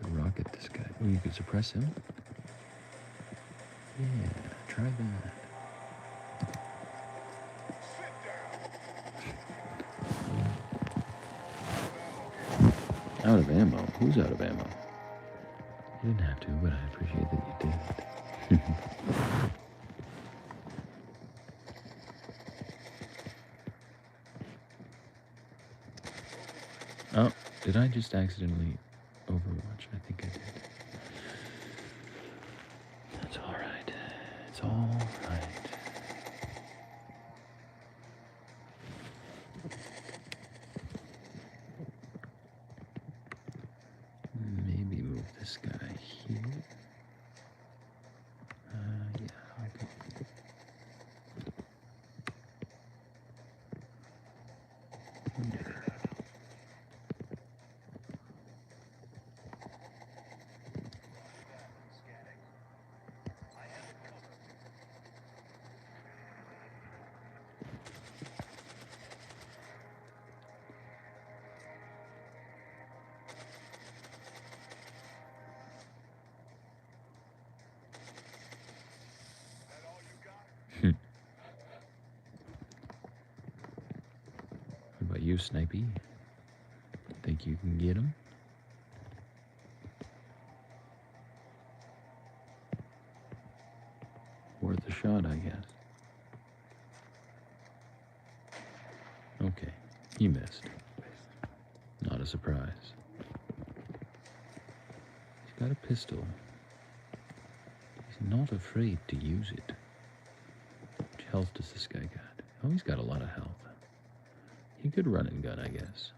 Could rocket this guy. Oh, you could suppress him? Yeah, try that. Out of ammo? Who's out of ammo? You didn't have to, but I appreciate that you did. Oh, did I just accidentally overwatch? I think I did. That's alright. It's alright. Maybe move this guy here. Yeah, okay. What about you, Snipey? Think you can get him? Worth a shot, I guess. Okay, he missed. Not a surprise. He's got a pistol. He's not afraid to use it. How much health does this guy got? Oh, he's got a lot of health. He could run and gun, I guess.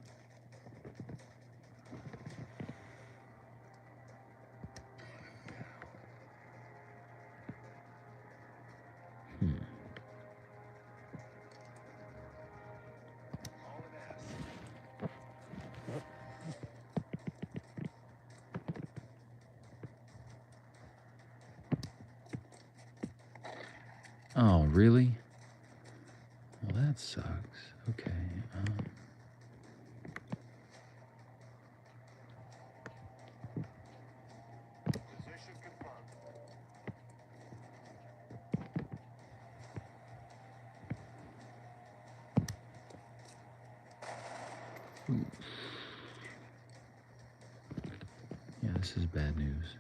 Oh, really? Well, that sucks. Okay. Position confirmed. Yeah, this is bad news.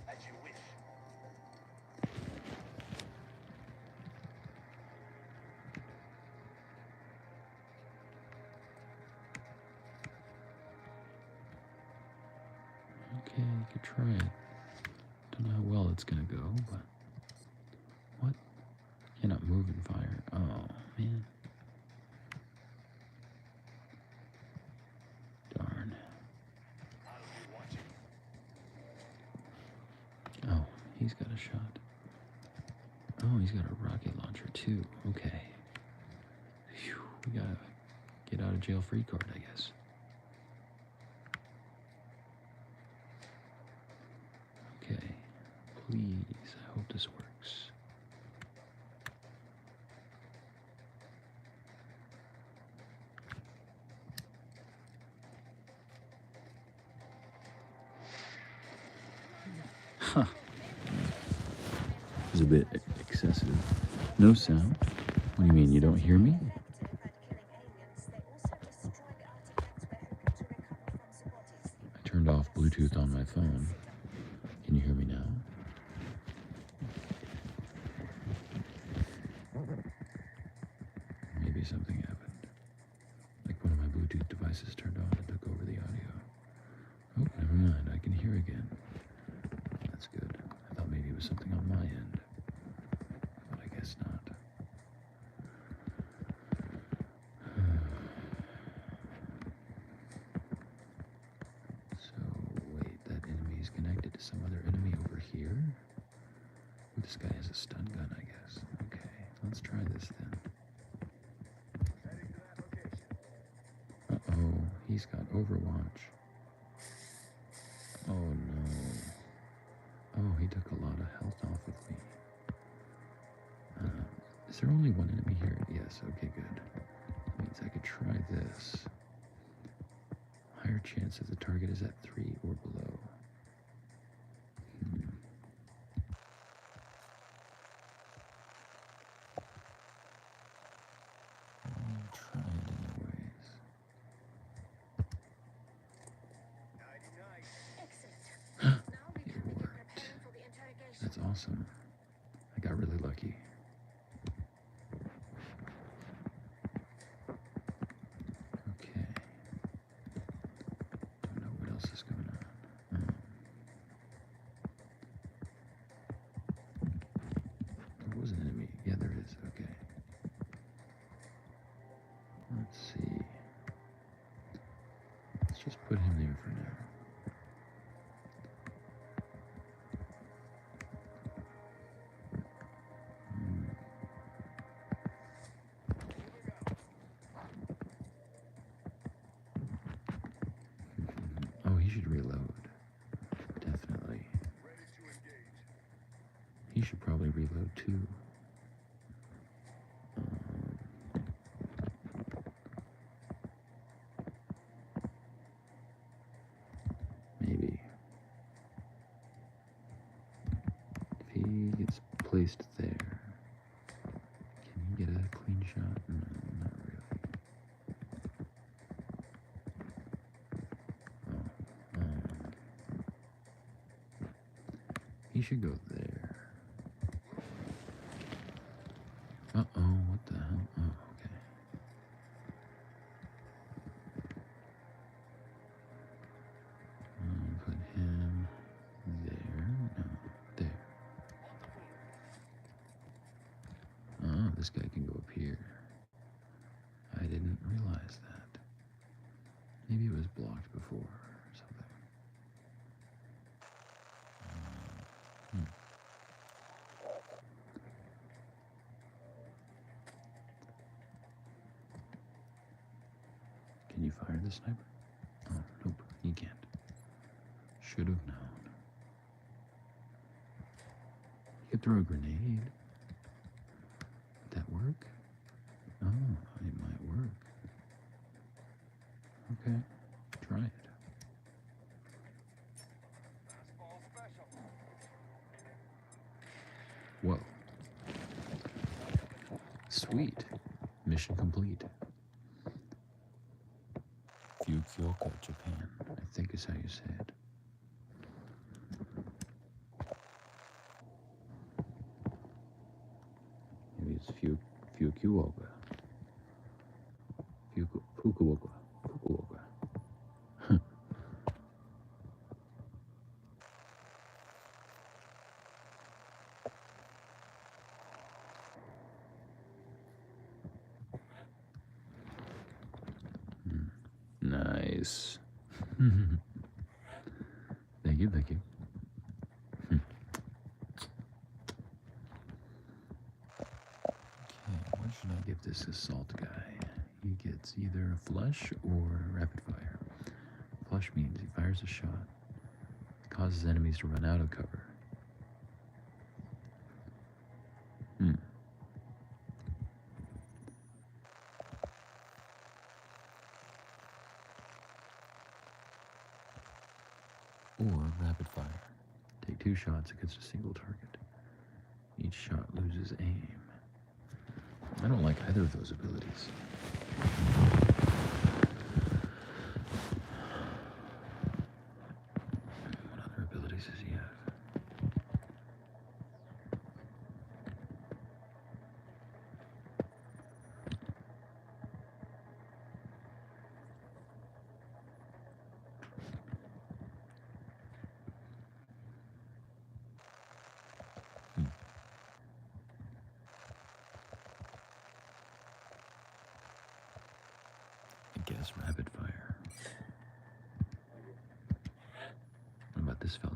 As you wish. Okay, you could try it. Don't know how well it's gonna go, but... What? Cannot move and fire. Oh, man. Darn. I'll be watching. Oh, he's got a shot. Oh, he's got a rocket launcher, too. Okay. Phew, we gotta get out of jail free card, I guess. Okay. Please, I hope this works. Huh. It was a bit excessive. No sound? What do you mean, you don't hear me? I turned off Bluetooth on my phone. Can you hear me now? Maybe something happened. Like one of my Bluetooth devices turned on and took over the audio. Oh, never mind. I can hear again. That's good. I thought maybe it was something on my end. But I guess not. So, wait, that enemy is connected to some other enemy over here? Ooh, this guy has a stun gun, I guess. Okay. let's try this then. Heading to that location. Uh-oh, he's got Overwatch. Oh no. Oh, he took a lot of health off of me. Is there only one enemy here? Yes, okay, good. Means I could try this. Higher chance if the target is at 3 or below. I'll try it anyways. 99. Excellent. Now we It can begin worked. preparing for the interrogation. That's awesome. I got really lucky. Okay. Don't know what else is going on. There was an enemy. Yeah, there is. Okay. Let's see. Let's just put him there for now. Oh, he should reload. Definitely. Ready to engage. He should probably reload too. Maybe. If he gets placed there, can he get a clean shot? No, not really. He should go there. Uh-oh, what the hell? Oh, okay. Put him there. No, there. Oh, this guy can go up here. I didn't realize that. Maybe it was blocked before or something. Can you fire the sniper? Oh, nope, you can't. Should have known. You could throw a grenade. Would that work? Oh, it might work. Okay, try it. Fastball special. Whoa. Sweet. Mission complete. Fukuoka, Japan, I think is how you say it. Maybe it's Fukuoka. Fukuoka. Fukuoka. Nice. Thank you, thank you. Okay, what should I give this assault guy? He gets either a flush or rapid fire. Flush means he fires a shot, causes enemies to run out of cover. Or rapid fire. Take 2 shots against a single target. Each shot loses aim. I don't like either of those abilities. What other abilities does he have? I guess rapid fire. What about this fella?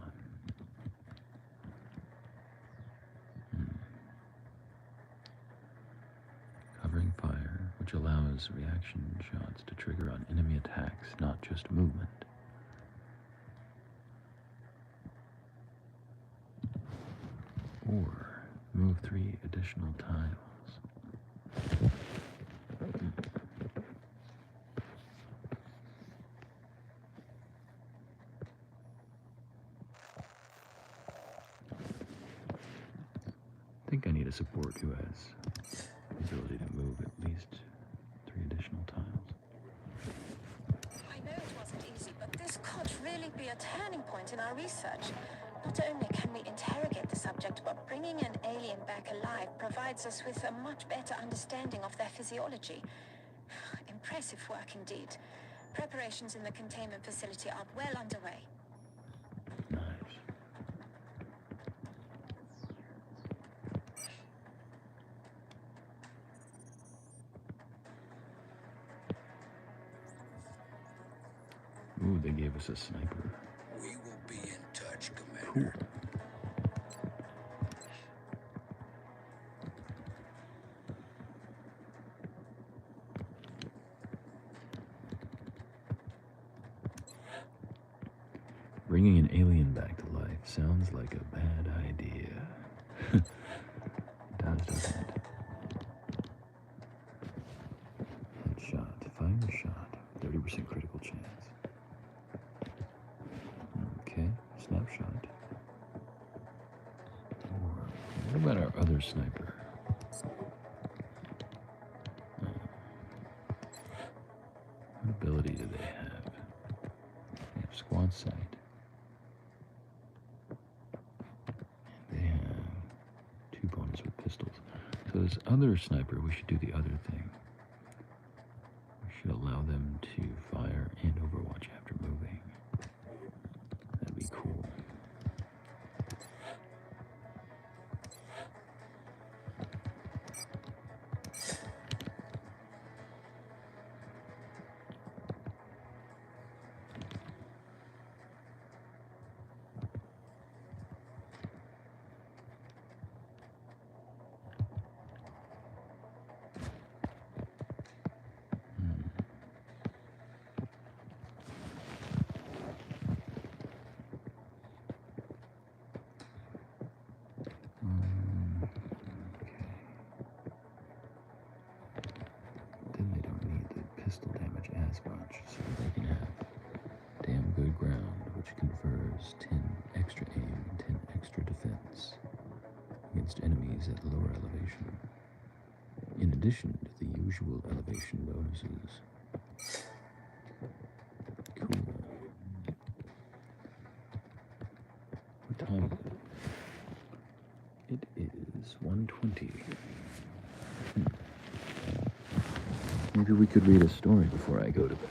which allows reaction shots to trigger on enemy attacks, not just movement. Or move 3 additional tiles. I think I need a support who has the ability to move at least 3 additional tiles. I know it wasn't easy, but this could really be a turning point in our research. Not only can we interrogate the subject, but bringing an alien back alive provides us with a much better understanding of their physiology. Impressive work indeed. Preparations in the containment facility are well underway. Nice. Ooh, they gave us a sniper. We will be in touch, Cool. Commander. Bringing an alien back to life sounds like a bad idea. It does, doesn't it? Headshot. Fire shot. 30% critical chance. Okay. Snapshot. Or what about our other sniper? What ability do they have? They have squad sight. They have 2 bonus with pistols. So this other sniper, we should do the other thing. We should allow them to fire and overwatch after moving. That'd be cool. Then they don't need the pistol damage as much, so they can have damn good ground, which confers 10 extra aim and 10 extra defense against enemies at lower elevation, in addition to the usual elevation bonuses. Cool. What time is it? It is 1:20. Maybe we could read a story before I go to bed.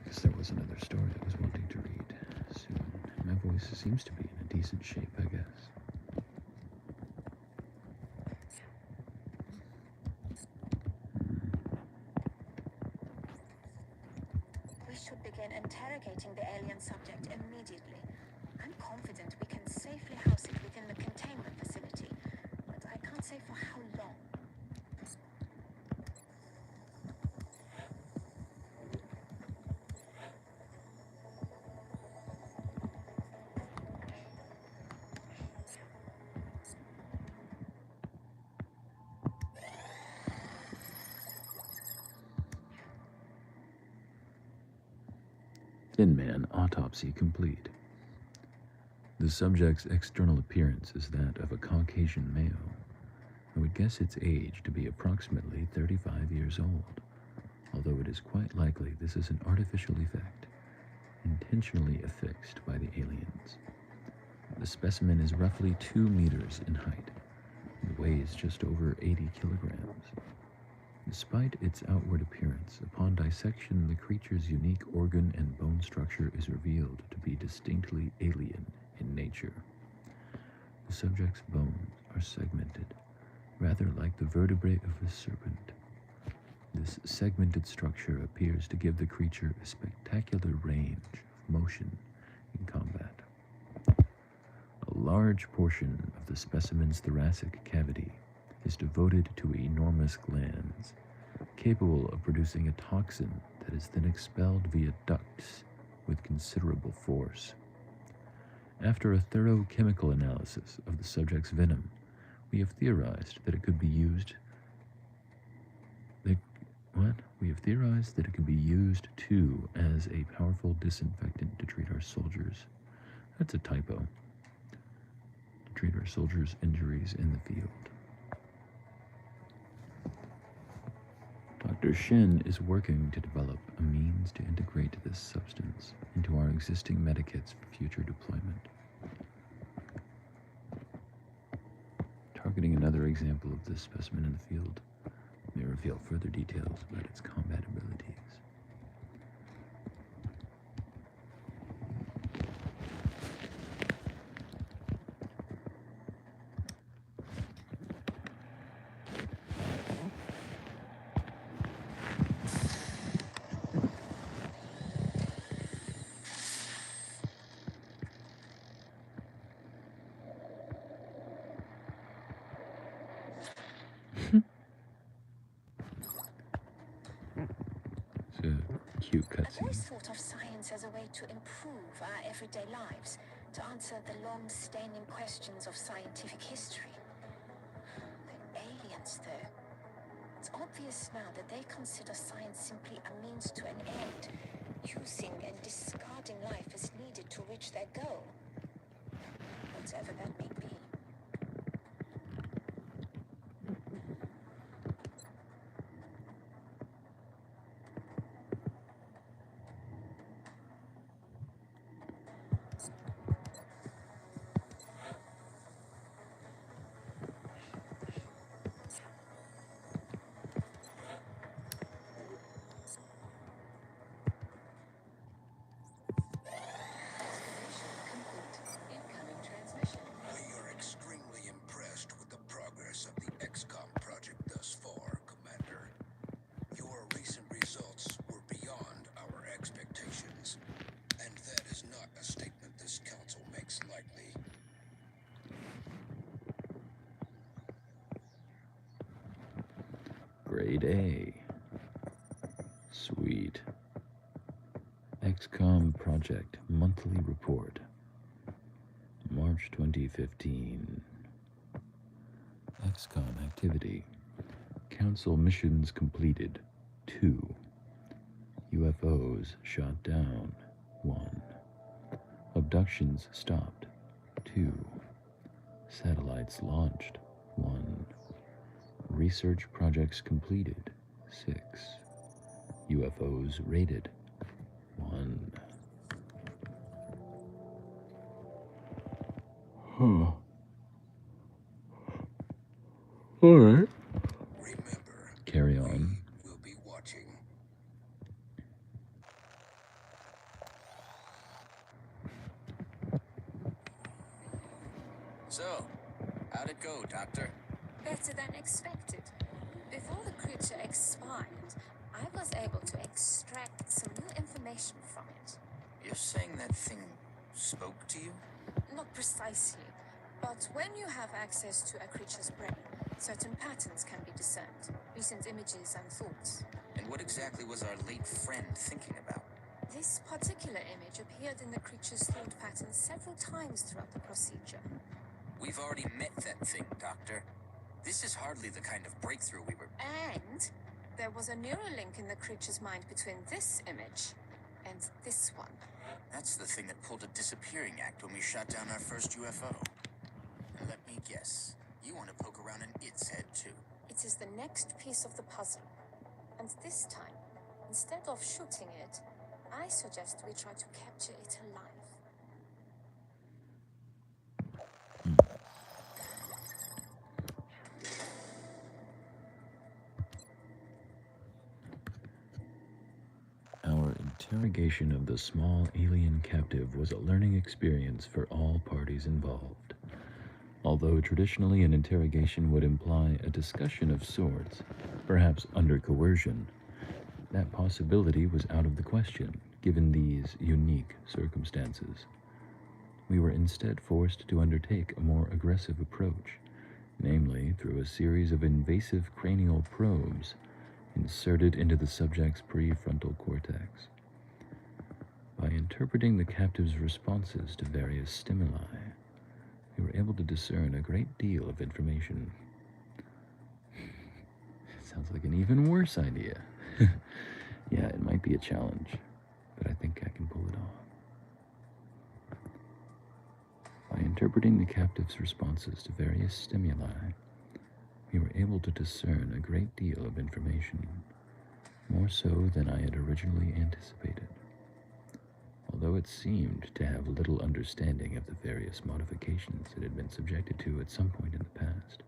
Because there was another story I was wanting to read soon. My voice seems to be in a decent shape, I guess. We should begin interrogating the alien subject immediately. I'm confident we can safely house it within the containment facility, but I can't say for how long. Thin Man autopsy complete. The subject's external appearance is that of a Caucasian male. I would guess its age to be approximately 35 years old, although it is quite likely this is an artificial effect, intentionally affixed by the aliens. The specimen is roughly 2 meters in height and weighs just over 80 kilograms. Despite its outward appearance, upon dissection, the creature's unique organ and bone structure is revealed to be distinctly alien in nature. The subject's bones are segmented, rather like the vertebrae of a serpent. This segmented structure appears to give the creature a spectacular range of motion in combat. A large portion of the specimen's thoracic cavity is devoted to enormous glands, capable of producing a toxin that is then expelled via ducts with considerable force. After a thorough chemical analysis of the subject's venom, we have theorized that it could be used too as a powerful disinfectant to treat our soldiers. That's a typo. To treat our soldiers' injuries in the field. Dr. Shen is working to develop a means to integrate this substance into our existing medikits for future deployment. Targeting another example of this specimen in the field may reveal further details about its combat abilities. It's a cute I've cutscene. always thought of science as a way to improve our everyday lives, to answer the long-standing questions of scientific history. The aliens, though. It's obvious now that they consider science simply a means to an end, using and discarding life as needed to reach their goal. Whatever that may be. We are extremely impressed with the progress of the XCOM project thus far, Commander. Your recent results were beyond our expectations, and that is not a statement this council makes lightly. Grade A. Sweet. XCOM Project Monthly Report. March 2015. XCOM activity. Council missions completed. 2. UFOs shot down. 1. Abductions stopped. 2. Satellites launched. 1. Research projects completed. 6. UFOs raided. 1. Huh. Alright. Remember, Carry on. we'll be watching. So, how'd it go, Doctor? Better than expected. Before the creature expired, I was able to extract some new information from it. You're saying that thing spoke to you? Not precisely, but when you have access to a creature's brain, certain patterns can be discerned, recent images and thoughts. And what exactly was our late friend thinking about? This particular image appeared in the creature's thought patterns several times throughout the procedure. We've already met that thing, Doctor. This is hardly the kind of breakthrough we were... And there was a neural link in the creature's mind between this image and this one. That's the thing that pulled a disappearing act when we shot down our first UFO. And let me guess, you want to poke around in its head, too. It is the next piece of the puzzle. And this time, instead of shooting it, I suggest we try to capture it alive. Our interrogation of the small alien captive was a learning experience for all parties involved. Although traditionally an interrogation would imply a discussion of sorts, perhaps under coercion, that possibility was out of the question, given these unique circumstances. We were instead forced to undertake a more aggressive approach, namely through a series of invasive cranial probes inserted into the subject's prefrontal cortex. By interpreting the captive's responses to various stimuli, we were able to discern a great deal of information. Sounds like an even worse idea. Yeah, it might be a challenge, but I think I can pull it off. By interpreting the captive's responses to various stimuli, we were able to discern a great deal of information, more so than I had originally anticipated. Although it seemed to have little understanding of the various modifications it had been subjected to at some point in the past,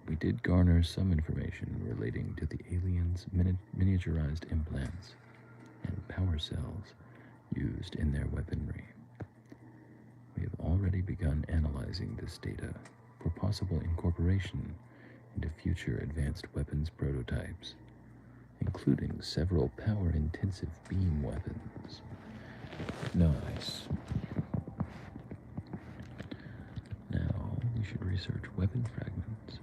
we did garner some information relating to the aliens' miniaturized implants and power cells used in their weaponry. We have already begun analyzing this data for possible incorporation into future advanced weapons prototypes, including several power-intensive beam weapons. Nice. Now, we should research weapon fragments.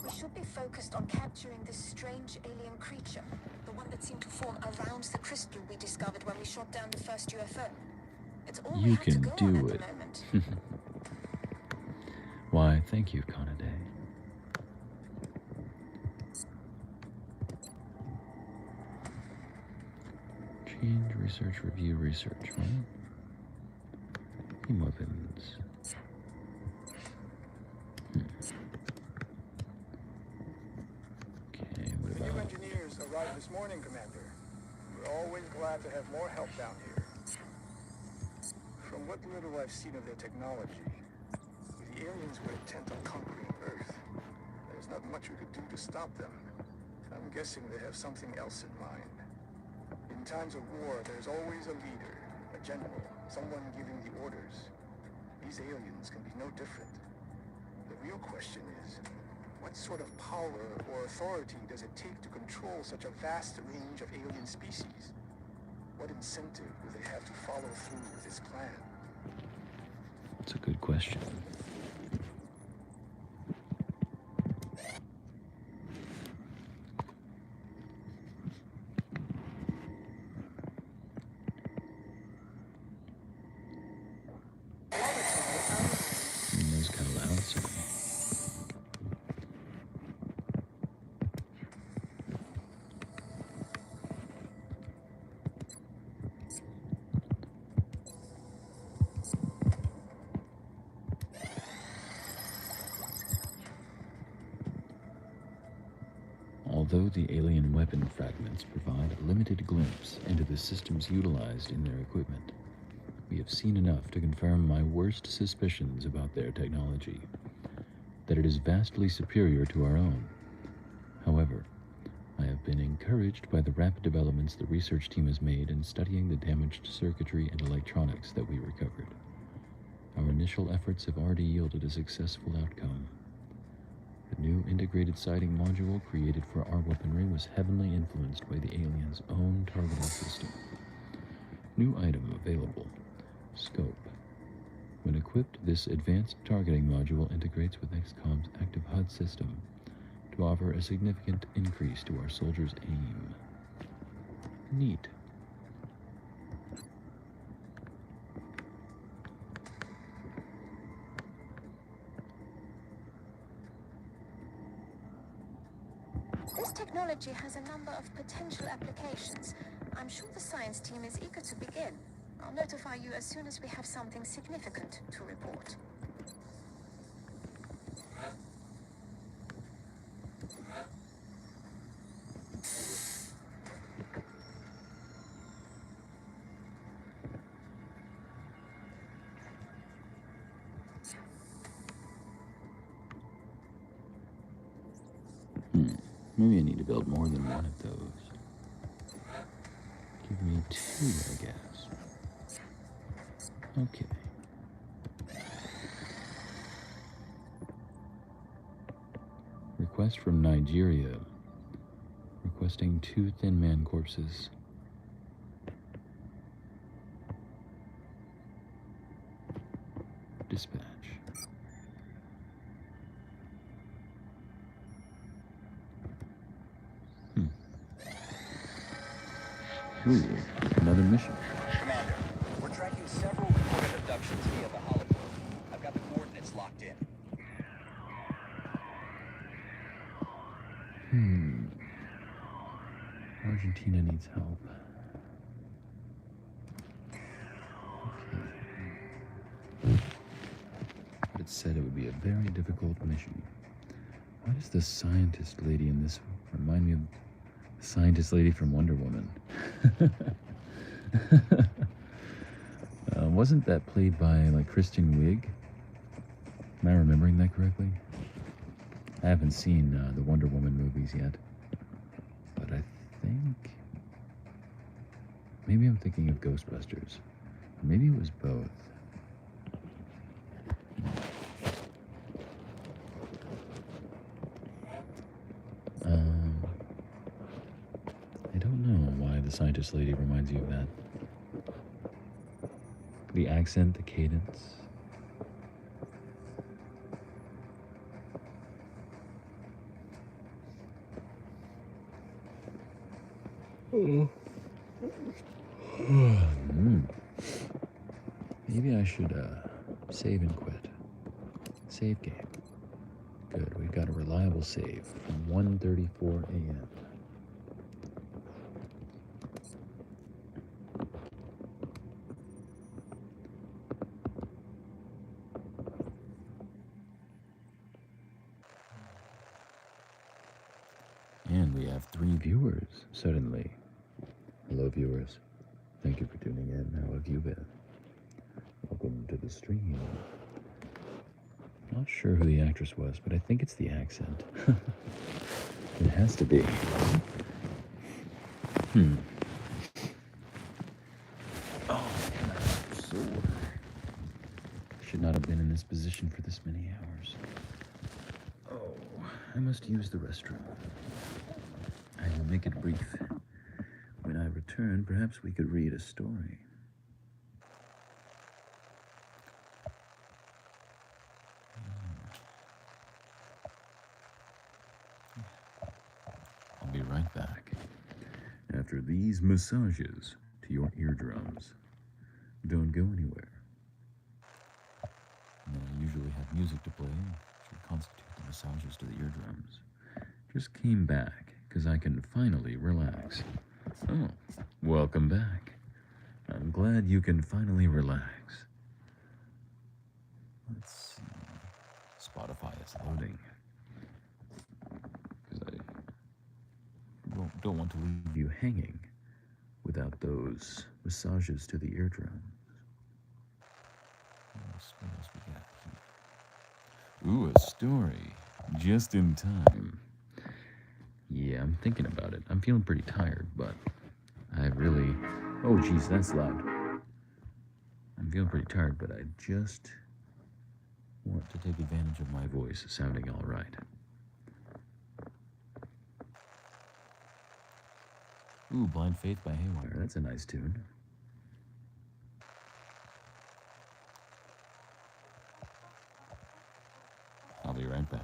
We should be focused on capturing this strange alien creature, the one that seemed to form around the crystal we discovered when we shot down the first UFO. It's all we You have to can go on do at it. the moment. Why, thank you, Kanade. Change, research, review, research, right? Beam weapons. Okay, what The new about... engineers arrived this morning, Commander. We're always glad to have more help down here. From what little I've seen of their technology, if the aliens were intent on conquering Earth, there's not much we could do to stop them. I'm guessing they have something else in mind. In times of war, there's always a leader, a general, someone giving the orders. These aliens can be no different. The real question is, what sort of power or authority does it take to control such a vast range of alien species? What incentive do they have to follow through with this plan? That's a good question. That was kind of loud, sorry. Although the alien weapon fragments provide a limited glimpse into the systems utilized in their equipment, we have seen enough to confirm my worst suspicions about their technology, that it is vastly superior to our own. However, I have been encouraged by the rapid developments the research team has made in studying the damaged circuitry and electronics that we recovered. Our initial efforts have already yielded a successful outcome. The new integrated sighting module created for our weaponry was heavily influenced by the aliens' own targeting system. New item available. Scope. When equipped, this advanced targeting module integrates with XCOM's active HUD system to offer a significant increase to our soldiers' aim. Neat. This technology has a number of potential applications. I'm sure the science team is eager to begin. I'll notify you as soon as we have something significant to report. Maybe I need to build more than one of those. Give me 2, I guess. Okay. Request from Nigeria. Requesting 2 Thin Man corpses. Dispatch. Ooh, another mission. Commander, we're tracking several reported abductions via the holophone. I've got the coordinates locked in. Argentina needs help. Okay. But it said it would be a very difficult mission. Why does the scientist lady in this remind me of the scientist lady from Wonder Woman? Wasn't that played by, like, Kristen Wiig? Am I remembering that correctly? I haven't seen the Wonder Woman movies yet. But I think... maybe I'm thinking of Ghostbusters. Or maybe it was both. I don't know why the scientist lady reminds you of that. The accent, the cadence. Maybe I should save and quit. Save game. Good, we've got a reliable save from 1:34 a.m. And we have 3 viewers, suddenly. Hello, viewers. Thank you for tuning in. How have you been? Welcome to the stream. Not sure who the actress was, but I think it's the accent. It has to be. Oh, I'm sore. Should not have been in this position for this many hours. Oh, I must use the restroom. I will make it brief. When I return, perhaps we could read a story. I'll be right back. After these massages to your eardrums. Don't go anywhere. And then I usually have music to play, which would constitute the massages to the eardrums. Just came back, because I can finally relax. Oh, welcome back. I'm glad you can finally relax. Let's see. Spotify is loading. Because I don't want to leave you hanging without those massages to the eardrums. What else we got here? Ooh, a story. Just in time. Yeah, I'm thinking about it. I'm feeling pretty tired, but I really... Oh, geez, that's loud. I'm feeling pretty tired, but I just want to take advantage of my voice sounding all right. Ooh, Blind Faith by Haywire. That's a nice tune. I'll be right back.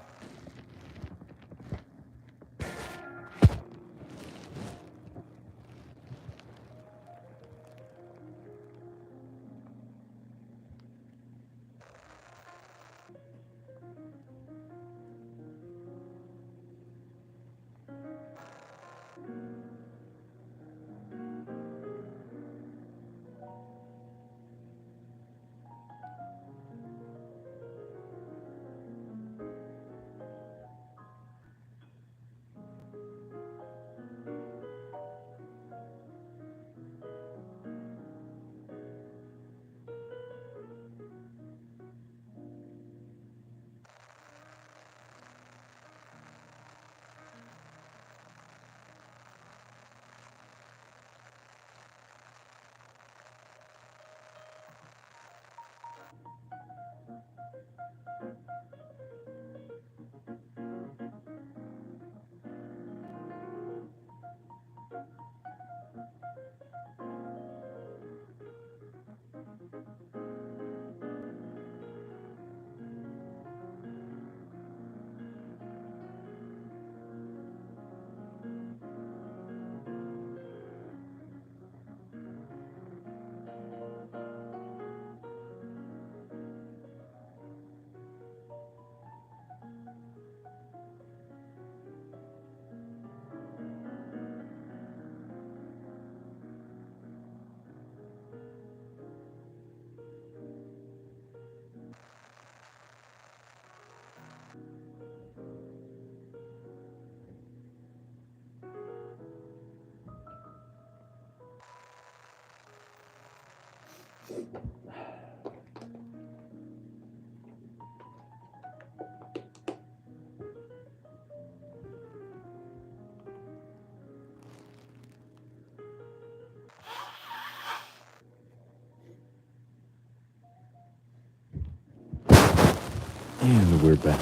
And we're back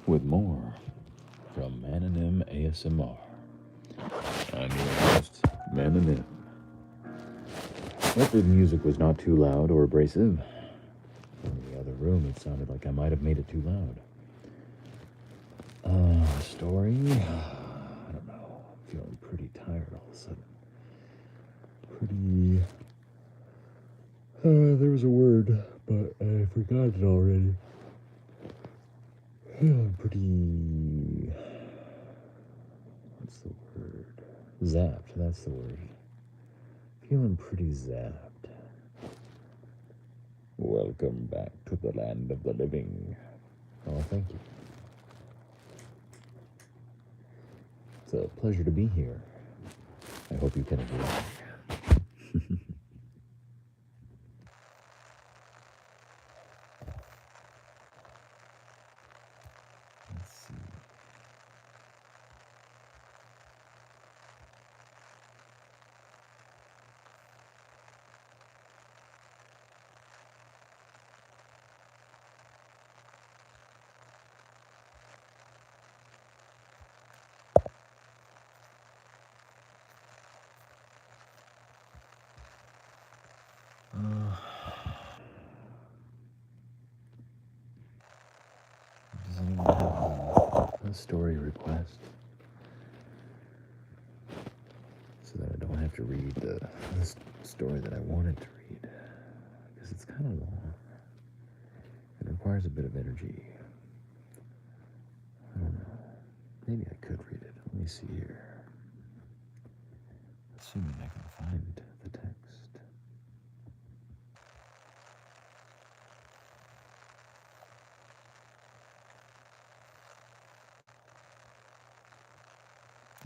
with more from Man and M ASMR. I'm your host, Man and M. Hopefully the music was not too loud or abrasive. In the other room, it sounded like I might have made it too loud. Story? I don't know. I'm feeling pretty tired all of a sudden. There was a word, but I forgot it already. Pretty... What's the word? Zapped, that's the word. Feeling pretty zapped. Welcome back to the land of the living. Oh, thank you. It's a pleasure to be here. I hope you can agree. Let's see. Does anyone have a story request? So that I don't have to read the story that I wanted to read. Because it's kind of long. It requires a bit of energy. I don't know. Maybe I could read it. Let me see here. Assuming I can find the text.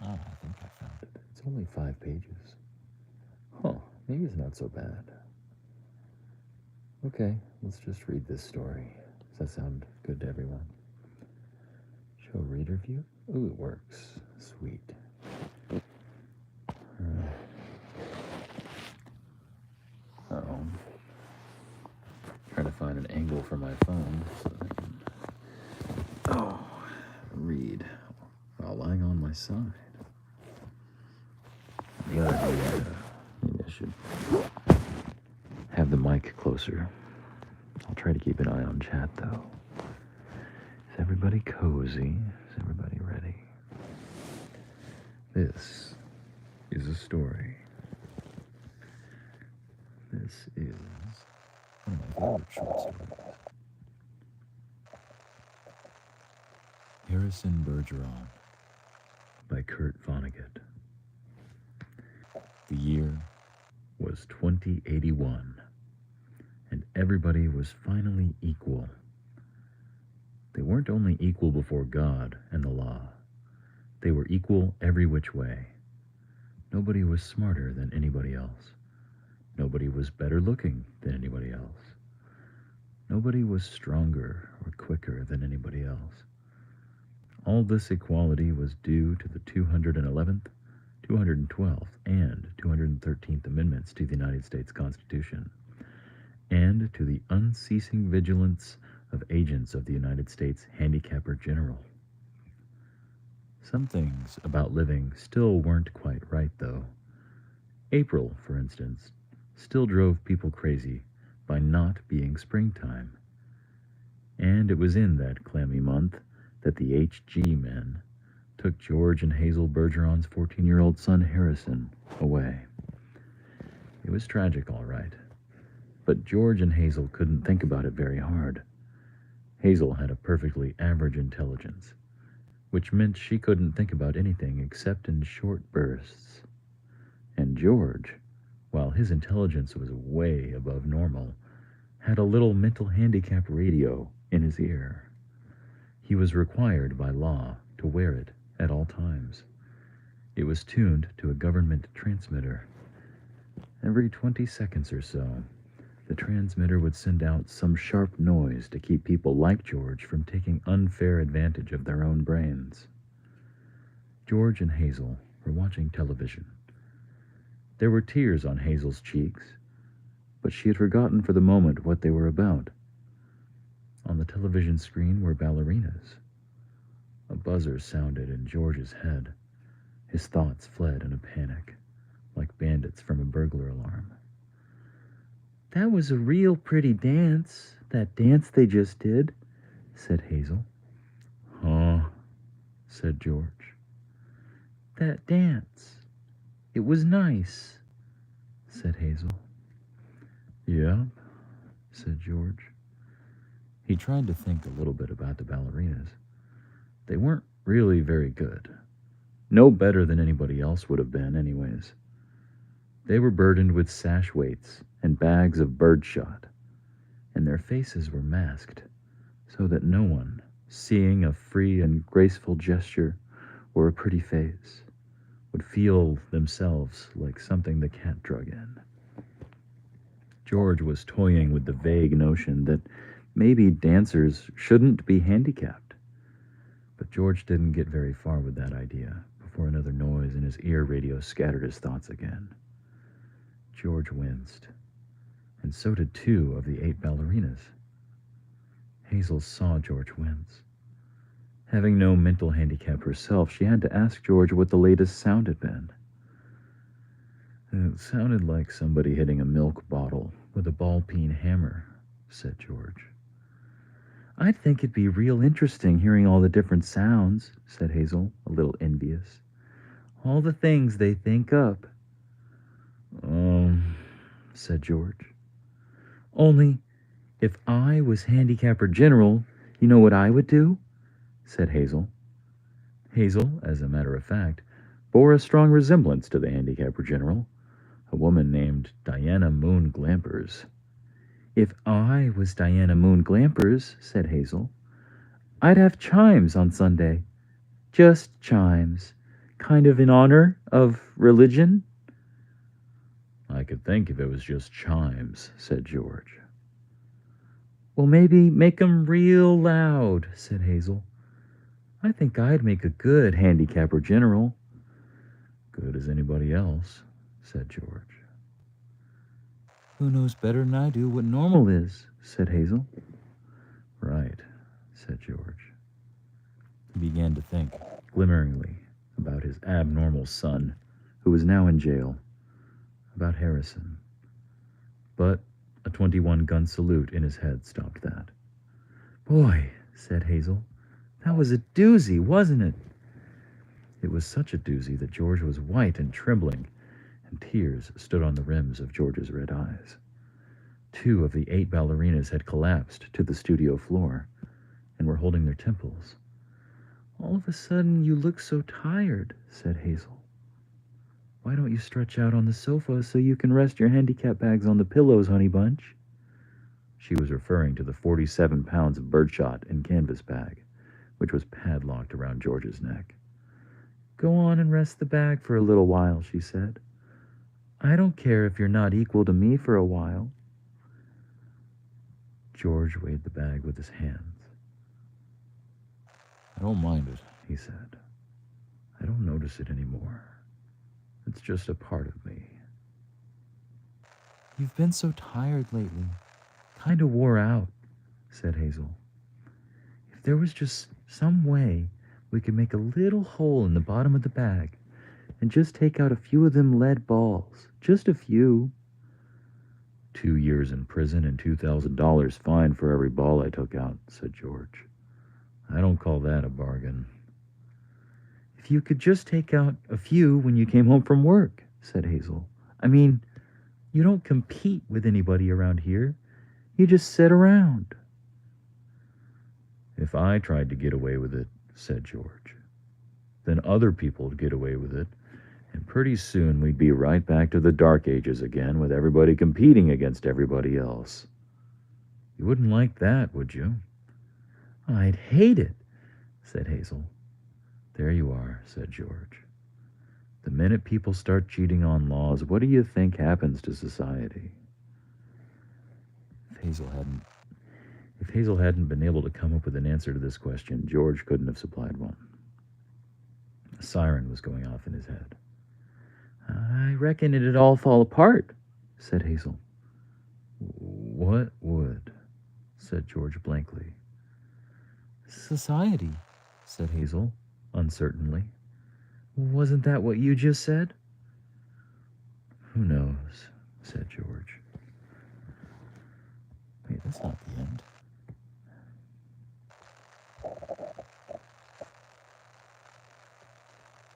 Ah, I think I found it. It's only 5 pages. Huh, maybe it's not so bad. Okay, let's just read this story. Does that sound good to everyone? Show reader view? Ooh, it works. Sweet. Uh-oh. Trying to find an angle for my phone so I can read while lying on my side. The other day, maybe I should have the mic closer. I'll try to keep an eye on chat though. Is everybody cozy? Is everybody ready? This is a story. This is one of my favorite short stories. Harrison Bergeron by Kurt Vonnegut. The year was 2081, and everybody was finally equal. They weren't only equal before God and the law, they were equal every which way. Nobody was smarter than anybody else. Nobody was better looking than anybody else. Nobody was stronger or quicker than anybody else. All this equality was due to the 211th, 212th, and 213th Amendments to the United States Constitution, and to the unceasing vigilance of agents of the United States Handicapper General. Some things about living still weren't quite right, though. April, for instance, still drove people crazy by not being springtime. And it was in that clammy month that the HG men took George and Hazel Bergeron's 14-year-old son Harrison away. It was tragic, all right. But George and Hazel couldn't think about it very hard. Hazel had a perfectly average intelligence, which meant she couldn't think about anything except in short bursts. And George, while his intelligence was way above normal, had a little mental handicap radio in his ear. He was required by law to wear it at all times. It was tuned to a government transmitter. Every 20 seconds or so, The transmitter would send out some sharp noise to keep people like George from taking unfair advantage of their own brains. George and Hazel were watching television. There were tears on Hazel's cheeks, but she had forgotten for the moment what they were about. On the television screen were ballerinas. A buzzer sounded in George's head. His thoughts fled in a panic, like bandits from a burglar alarm. "That was a real pretty dance, that dance they just did," said Hazel. "Huh?" said George. "That dance. It was nice," said Hazel. "Yep," said George. He tried to think a little bit about the ballerinas. They weren't really very good. No better than anybody else would have been, anyways. They were burdened with sash weights and bags of birdshot, and their faces were masked so that no one, seeing a free and graceful gesture or a pretty face, would feel themselves like something the cat drug in. George was toying with the vague notion that maybe dancers shouldn't be handicapped. But George didn't get very far with that idea before another noise in his ear radio scattered his thoughts again. George winced, and so did 2 of the 8 ballerinas. Hazel saw George wince. Having no mental handicap herself, she had to ask George what the latest sound had been. "It sounded like somebody hitting a milk bottle with a ball-peen hammer," said George. "I'd think it'd be real interesting hearing all the different sounds," said Hazel, a little envious. "All the things they think up." Said George. "Only, if I was handicapper general, you know what I would do?" said Hazel. Hazel, as a matter of fact, bore a strong resemblance to the handicapper general, a woman named Diana Moon Glampers. "If I was Diana Moon Glampers," said Hazel, "I'd have chimes on Sunday. Just chimes. Kind of in honor of religion." "I could think if it was just chimes," said George. "Well, maybe make 'em real loud," said Hazel. "I think I'd make a good handicapper general." "Good as anybody else," said George. "Who knows better than I do what normal is?" said Hazel. "Right," said George. He began to think, glimmeringly, about his abnormal son, who was now in jail, about Harrison. But a 21-gun salute in his head stopped that. "Boy," said Hazel, "that was a doozy, wasn't it?" It was such a doozy that George was white and trembling, and tears stood on the rims of George's red eyes. 2 of the 8 ballerinas had collapsed to the studio floor and were holding their temples. "All of a sudden, you look so tired," said Hazel. "Why don't you stretch out on the sofa so you can rest your handicap bags on the pillows, honey bunch?" She was referring to the 47 pounds of birdshot and canvas bag, which was padlocked around George's neck. "Go on and rest the bag for a little while," she said. "I don't care if you're not equal to me for a while." George weighed the bag with his hands. "I don't mind it," he said. "I don't notice it anymore. It's just a part of me." "You've been so tired lately. Kind of wore out," said Hazel. "If there was just some way we could make a little hole in the bottom of the bag and just take out a few of them lead balls. Just a few." 2 years in prison and $2,000 fine for every ball I took out," said George. "I don't call that a bargain." "If you could just take out a few when you came home from work," said Hazel. "I mean, you don't compete with anybody around here. You just sit around." "If I tried to get away with it," said George, "then other people would get away with it, and pretty soon we'd be right back to the Dark Ages again with everybody competing against everybody else. You wouldn't like that, would you?" "I'd hate it," said Hazel. "There you are," said George. "The minute people start cheating on laws, what do you think happens to society?" If Hazel hadn't been able to come up with an answer to this question, George couldn't have supplied one. A siren was going off in his head. I reckon it'd all fall apart, said Hazel. What would? Said George blankly. Society, said Hazel, uncertainly. Wasn't that what you just said? Who knows, said George. Wait, that's not the end.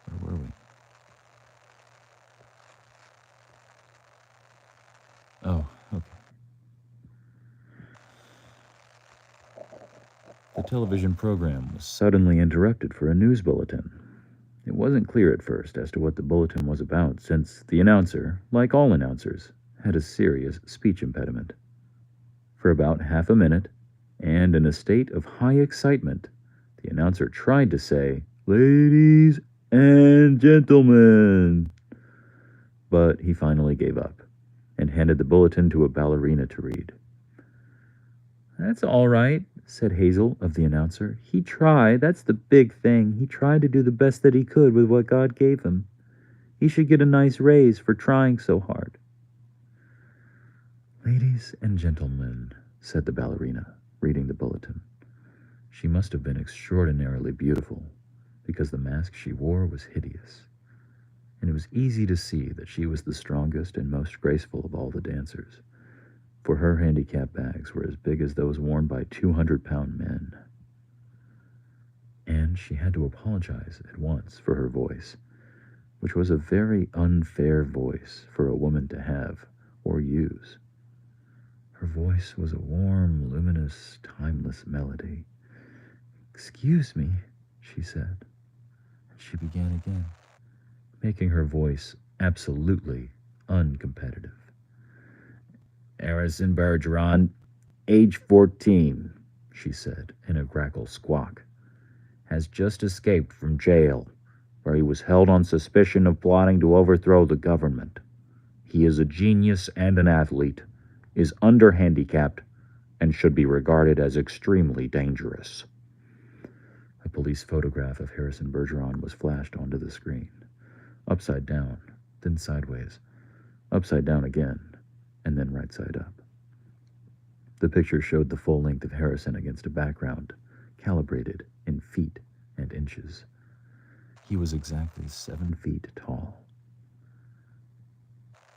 Where were we? Oh, okay. The television program was suddenly interrupted for a news bulletin. It wasn't clear at first as to what the bulletin was about, since the announcer, like all announcers, had a serious speech impediment. For about half a minute, and in a state of high excitement, the announcer tried to say, "Ladies and gentlemen," but he finally gave up and handed the bulletin to a ballerina to read. That's all right, said Hazel of the announcer. He tried, that's the big thing. He tried to do the best that he could with what God gave him. He should get a nice raise for trying so hard. Ladies and gentlemen, said the ballerina, reading the bulletin. She must have been extraordinarily beautiful, because the mask she wore was hideous, and it was easy to see that she was the strongest and most graceful of all the dancers, for her handicap bags were as big as those worn by 200-pound men. And she had to apologize at once for her voice, which was a very unfair voice for a woman to have or use. Her voice was a warm, luminous, timeless melody. Excuse me, she said, and she began again, making her voice absolutely uncompetitive. Harrison Bergeron, age 14, she said in a grackle squawk, has just escaped from jail, where he was held on suspicion of plotting to overthrow the government. He is a genius and an athlete, is under-handicapped, and should be regarded as extremely dangerous. A police photograph of Harrison Bergeron was flashed onto the screen, upside down, then sideways, upside down again, and then right side up. The picture showed the full length of Harrison against a background, calibrated in feet and inches. He was exactly 7 feet tall.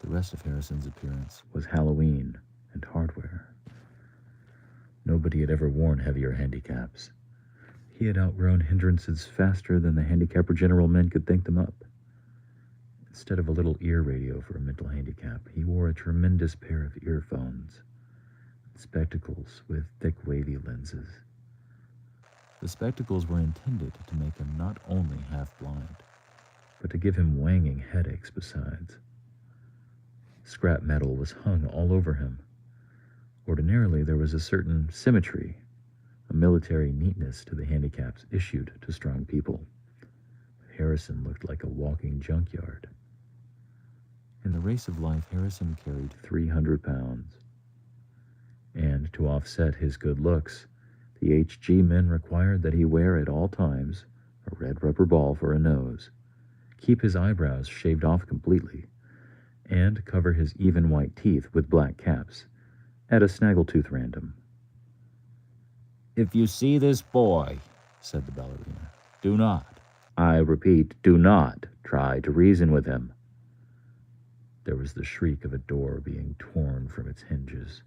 The rest of Harrison's appearance was Halloween and hardware. Nobody had ever worn heavier handicaps. He had outgrown hindrances faster than the handicapper general men could think them up. Instead of a little ear radio for a mental handicap, he wore a tremendous pair of earphones, spectacles with thick wavy lenses. The spectacles were intended to make him not only half blind, but to give him wanging headaches besides. Scrap metal was hung all over him. Ordinarily, there was a certain symmetry, a military neatness to the handicaps issued to strong people. Harrison looked like a walking junkyard. In the race of life, Harrison carried 300 pounds. And to offset his good looks, the HG men required that he wear at all times a red rubber ball for a nose, keep his eyebrows shaved off completely, and cover his even white teeth with black caps, at a snaggletooth random. If you see this boy, said the ballerina, do not, I repeat, do not try to reason with him. There was the shriek of a door being torn from its hinges.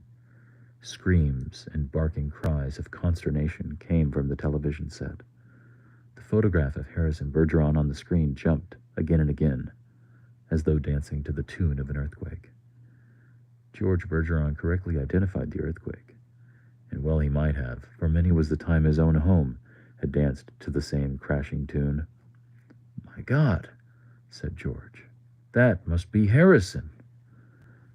Screams and barking cries of consternation came from the television set. The photograph of Harrison Bergeron on the screen jumped again and again, as though dancing to the tune of an earthquake. George Bergeron correctly identified the earthquake, and well he might have, for many was the time his own home had danced to the same crashing tune. My God, said George, that must be Harrison.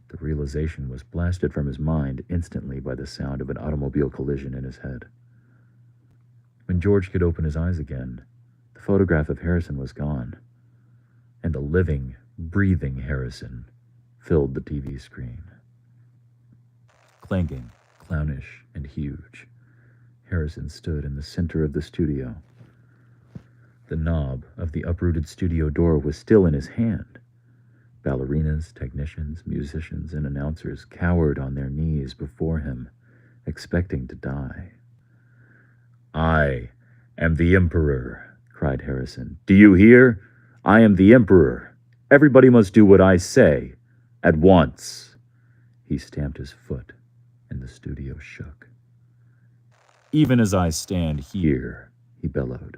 The realization was blasted from his mind instantly by the sound of an automobile collision in his head. When George could open his eyes again, the photograph of Harrison was gone, and a living, breathing Harrison filled the TV screen. Clanking, clownish and huge. Harrison stood in the center of the studio. The knob of the uprooted studio door was still in his hand. Ballerinas, technicians, musicians, and announcers cowered on their knees before him, expecting to die. "I am the Emperor," cried Harrison. "Do you hear? I am the Emperor. Everybody must do what I say, at once." He stamped his foot, and the studio shook. "Even as I stand here," he bellowed,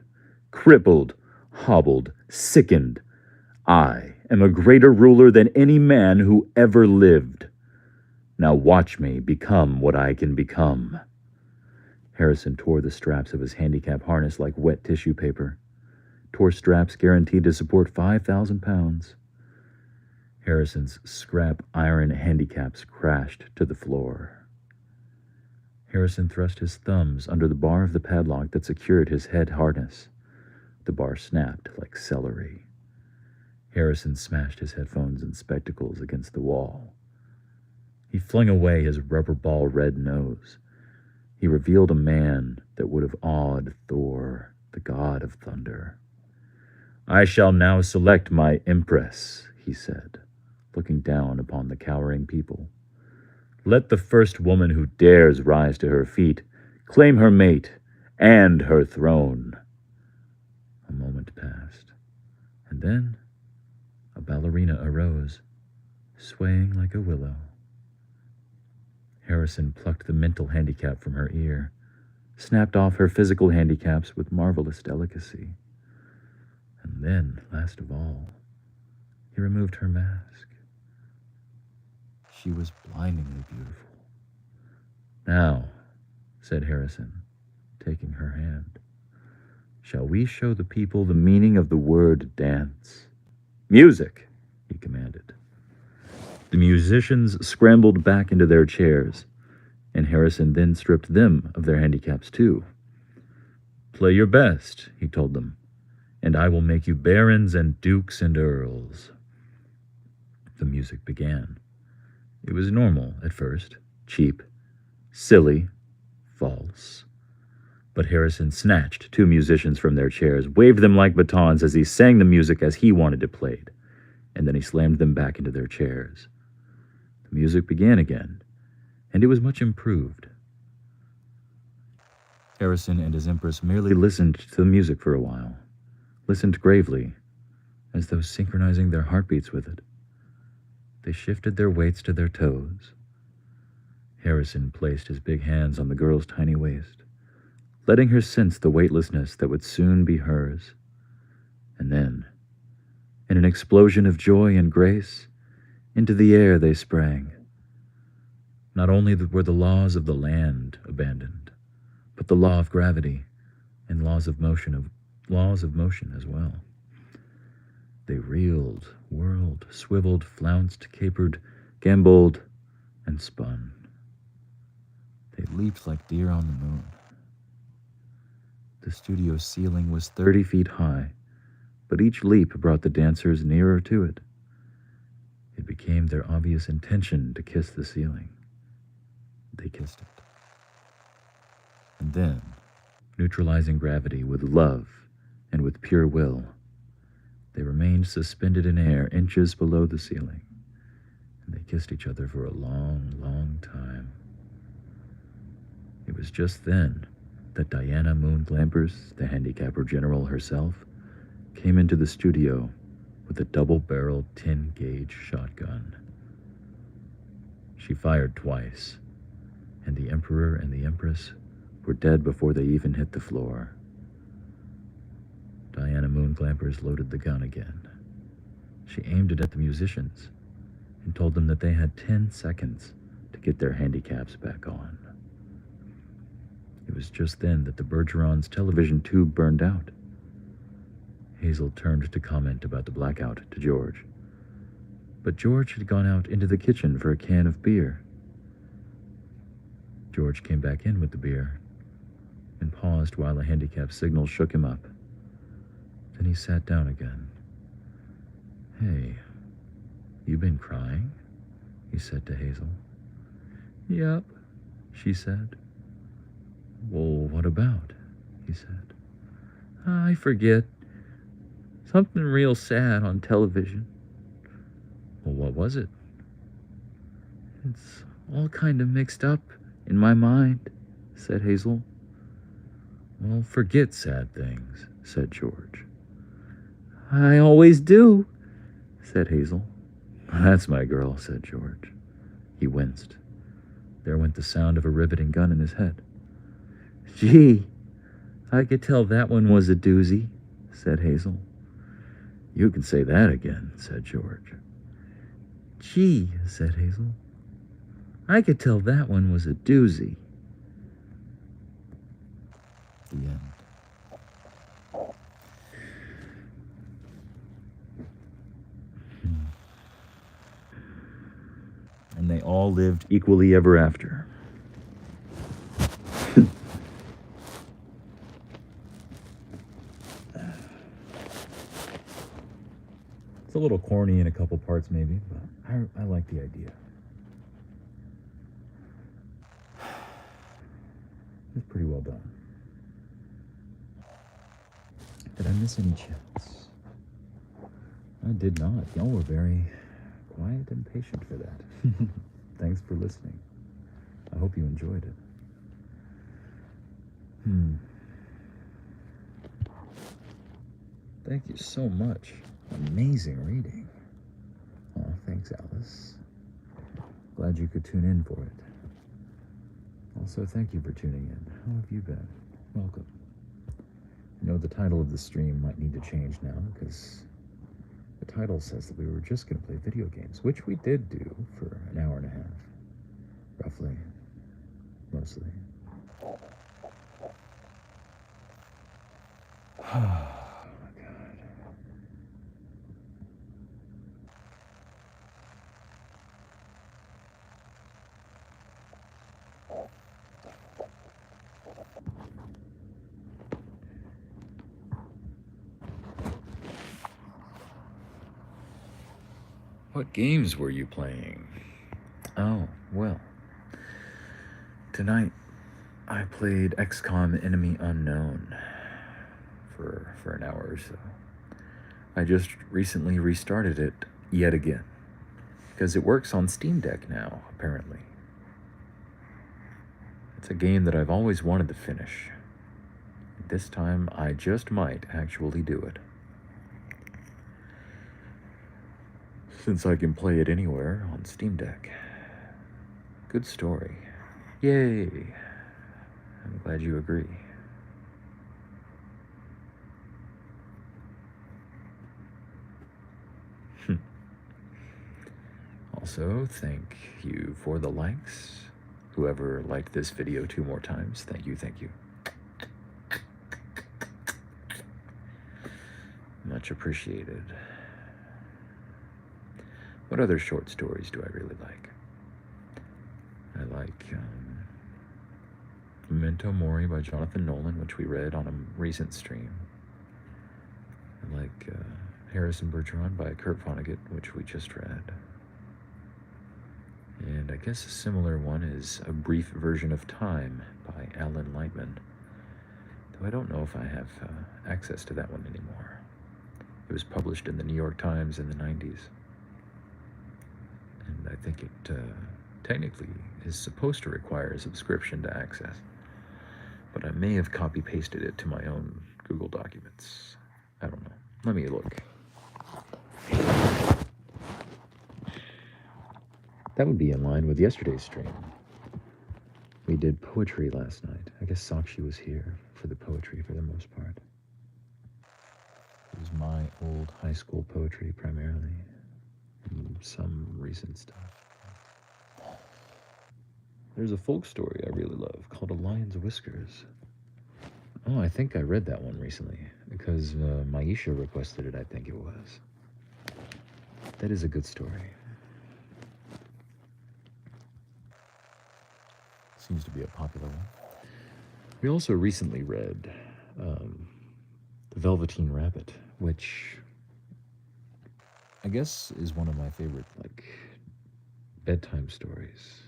"crippled, hobbled, sickened, I am a greater ruler than any man who ever lived. Now watch me become what I can become." Harrison tore the straps of his handicap harness like wet tissue paper. Tore straps guaranteed to support 5,000 pounds. Harrison's scrap iron handicaps crashed to the floor. Harrison thrust his thumbs under the bar of the padlock that secured his head harness. The bar snapped like celery. Harrison smashed his headphones and spectacles against the wall. He flung away his rubber ball red nose. He revealed a man that would have awed Thor, the god of thunder. "I shall now select my empress," he said, looking down upon the cowering people. "Let the first woman who dares rise to her feet claim her mate and her throne." A moment passed, and then a ballerina arose, swaying like a willow. Harrison plucked the mental handicap from her ear, snapped off her physical handicaps with marvelous delicacy. And then, last of all, he removed her mask. She was blindingly beautiful. "Now," said Harrison, taking her hand, "shall we show the people the meaning of the word dance?" "Music," he commanded. The musicians scrambled back into their chairs, and Harrison then stripped them of their handicaps too. "Play your best," he told them, "and I will make you barons and dukes and earls." The music began. It was normal at first, cheap, silly, false. But Harrison snatched two musicians from their chairs, waved them like batons as he sang the music as he wanted it played, and then he slammed them back into their chairs. The music began again, and it was much improved. Harrison and his empress merely listened to the music for a while, listened gravely, as though synchronizing their heartbeats with it. They shifted their weights to their toes. Harrison placed his big hands on the girl's tiny waist, letting her sense the weightlessness that would soon be hers. And then, in an explosion of joy and grace, into the air they sprang. Not only were the laws of the land abandoned, but the law of gravity and laws of motion as well. They reeled, whirled, swiveled, flounced, capered, gamboled, and spun. They leaped like deer on the moon. The studio ceiling was 30 feet high, but each leap brought the dancers nearer to it. It became their obvious intention to kiss the ceiling. They kissed it. And then, neutralizing gravity with love and with pure will, they remained suspended in air inches below the ceiling, and they kissed each other for a long, long time. It was just then that Diana Moon Glampers, the handicapper general herself, came into the studio with a double-barreled 10-gauge shotgun. She fired twice, and the Emperor and the Empress were dead before they even hit the floor. Diana Moon Glampers loaded the gun again. She aimed it at the musicians and told them that they had 10 seconds to get their handicaps back on. It was just then that the Bergeron's television tube burned out. Hazel turned to comment about the blackout to George, but George had gone out into the kitchen for a can of beer. George came back in with the beer and paused while a handicap signal shook him up. Then he sat down again. "Hey, you been crying?" he said to Hazel. "Yup," she said. Well, what about? He said. I forget. Something real sad on television. Well, what was it? It's all kind of mixed up in my mind, said Hazel. Well, forget sad things, said George. I always do, said Hazel. That's my girl, said George. He winced. There went the sound of a riveting gun in his head. Gee, I could tell that one was a doozy, said Hazel. You can say that again, said George. Gee, said Hazel. I could tell that one was a doozy. The end. And they all lived equally ever after. It's a little corny in a couple parts maybe, but I like the idea. It's pretty well done. Did I miss any chats? I did not. Y'all were very quiet and patient for that. Thanks for listening. I hope you enjoyed it. Thank you so much. Amazing reading. Oh, thanks, Alice. Glad you could tune in for it. Also, thank you for tuning in. How have you been? Welcome. I know the title of the stream might need to change now because the title says that we were just going to play video games, which we did do for an hour and a half, roughly, mostly. Oh my God. What games were you playing? Oh, well. Tonight, I played XCOM Enemy Unknown for an hour or so. I just recently restarted it yet again, because it works on Steam Deck now, apparently. It's a game that I've always wanted to finish. This time, I just might actually do it. Since I can play it anywhere on Steam Deck. Good story. Yay! I'm glad you agree. Also, thank you for the likes. Whoever liked this video 2 more times, thank you, thank you. Much appreciated. What other short stories do I really like? I like Memento Mori by Jonathan Nolan, which we read on a recent stream. I like Harrison Bertrand by Kurt Vonnegut, which we just read. And I guess a similar one is A Brief Version of Time by Alan Lightman. Though I don't know if I have access to that one anymore. It was published in the New York Times in the 90s. And I think it technically is supposed to require a subscription to access. But I may have copy-pasted it to my own Google Documents. I don't know. Let me look. That would be in line with yesterday's stream. We did poetry last night. I guess Sakshi was here for the poetry for the most part. It was my old high school poetry primarily, and some recent stuff. There's a folk story I really love called A Lion's Whiskers. Oh, I think I read that one recently because Maisha requested it, I think it was. That is a good story. Seems to be a popular one. We also recently read The Velveteen Rabbit, which I guess is one of my favorite, bedtime stories.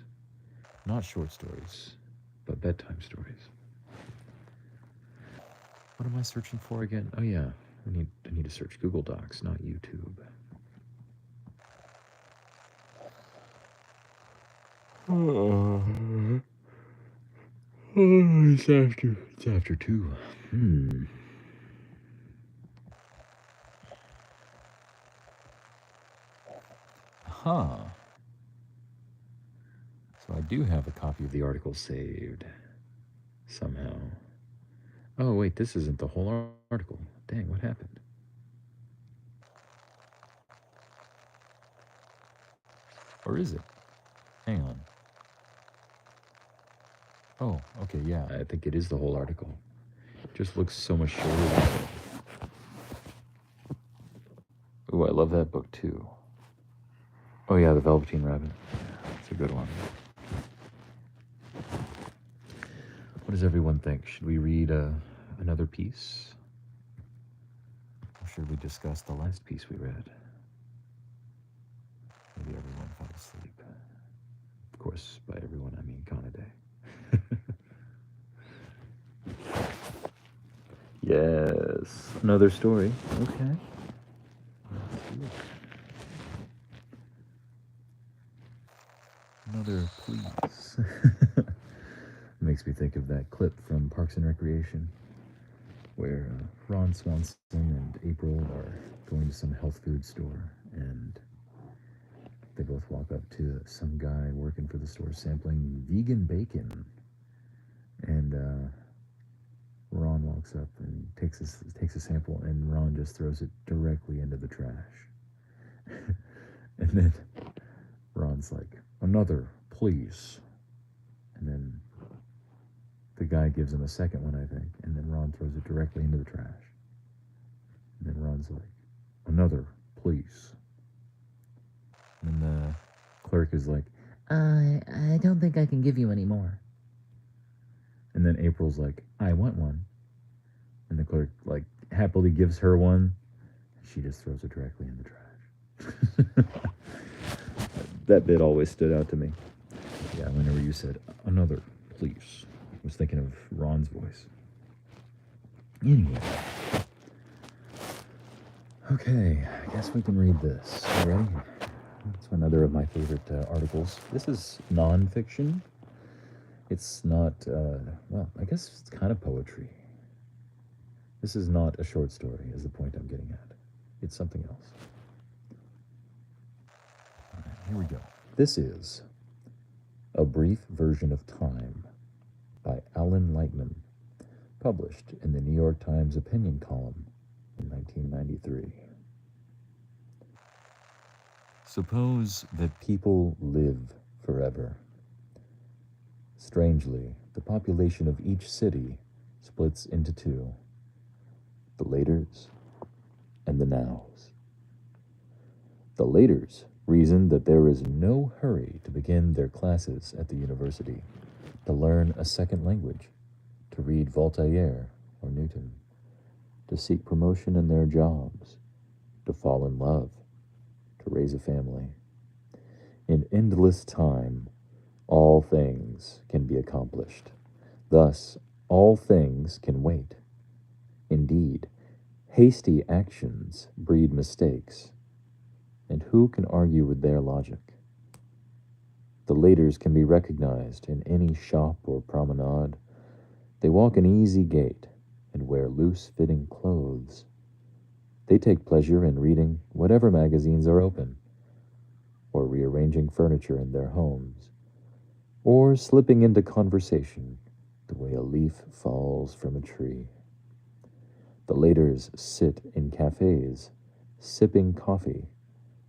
Not short stories, but bedtime stories. What am I searching for again? Oh yeah, I need to search Google Docs, not YouTube. It's after 2. Huh. So I do have a copy of the article saved. Somehow. Oh, wait, this isn't the whole article. Dang, what happened? Or is it? Hang on. Oh, okay, yeah. I think it is the whole article. It just looks so much shorter. Ooh, I love that book too. Oh yeah, The Velveteen Rabbit. It's a good one. What does everyone think? Should we read another piece? Or should we discuss the last piece we read? Maybe everyone fell asleep. Of course, by everyone I mean Kanaday. Yes, another story. Okay. Another, please. Makes me think of that clip from Parks and Recreation where Ron Swanson and April are going to some health food store, and they both walk up to some guy working for the store sampling vegan bacon, and Ron walks up and takes a sample, and Ron just throws it directly into the trash. And then Ron's like, "Another, please." And then the guy gives him a second one, I think, and then Ron throws it directly into the trash. And then Ron's like, "Another, please." And the clerk is like, I don't think I can give you any more. And then April's like, "I want one." And the clerk, like, happily gives her one. And she just throws it directly in the trash. That bit always stood out to me. Yeah, whenever you said, "Another, please," I was thinking of Ron's voice. Anyway. Okay, I guess we can read this. You ready? It's another of my favorite articles. This is nonfiction. It's not, well, I guess it's kind of poetry. This is not a short story, is the point I'm getting at. It's something else. All right, here we go. This is A Brief Version of Time by Alan Lightman, published in the New York Times opinion column in 1993. Suppose that people live forever. Strangely, the population of each city splits into two: the laters and the nows. The laters reason that there is no hurry to begin their classes at the university, to learn a second language, to read Voltaire or Newton, to seek promotion in their jobs, to fall in love, to raise a family. In endless time, all things can be accomplished. Thus, all things can wait. Indeed, hasty actions breed mistakes, and who can argue with their logic? The laters can be recognized in any shop or promenade. They walk an easy gait and wear loose-fitting clothes. They take pleasure in reading whatever magazines are open, or rearranging furniture in their homes, or slipping into conversation the way a leaf falls from a tree. The laters sit in cafes, sipping coffee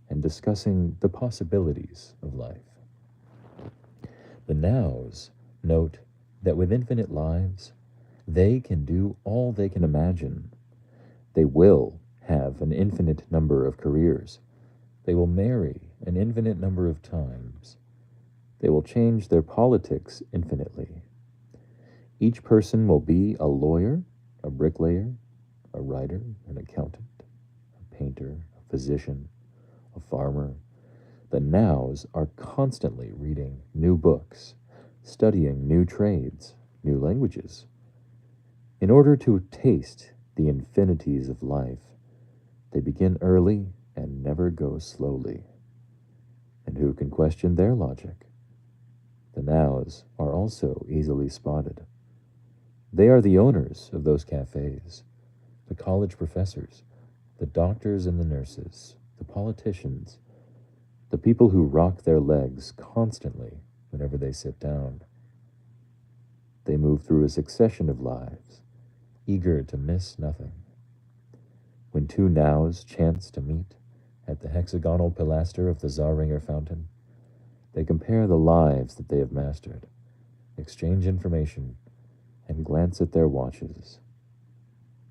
and discussing the possibilities of life. The nows note that with infinite lives, they can do all they can imagine. They will have an infinite number of careers. They will marry an infinite number of times. They will change their politics infinitely. Each person will be a lawyer, a bricklayer, a writer, an accountant, a painter, a physician, a farmer. The nows are constantly reading new books, studying new trades, new languages. In order to taste the infinities of life, they begin early and never go slowly. And who can question their logic? The nows are also easily spotted. They are the owners of those cafes, the college professors, the doctors and the nurses, the politicians, the people who rock their legs constantly whenever they sit down. They move through a succession of lives, eager to miss nothing. When two nows chance to meet at the hexagonal pilaster of the Zaringer fountain, they compare the lives that they have mastered, exchange information, and glance at their watches.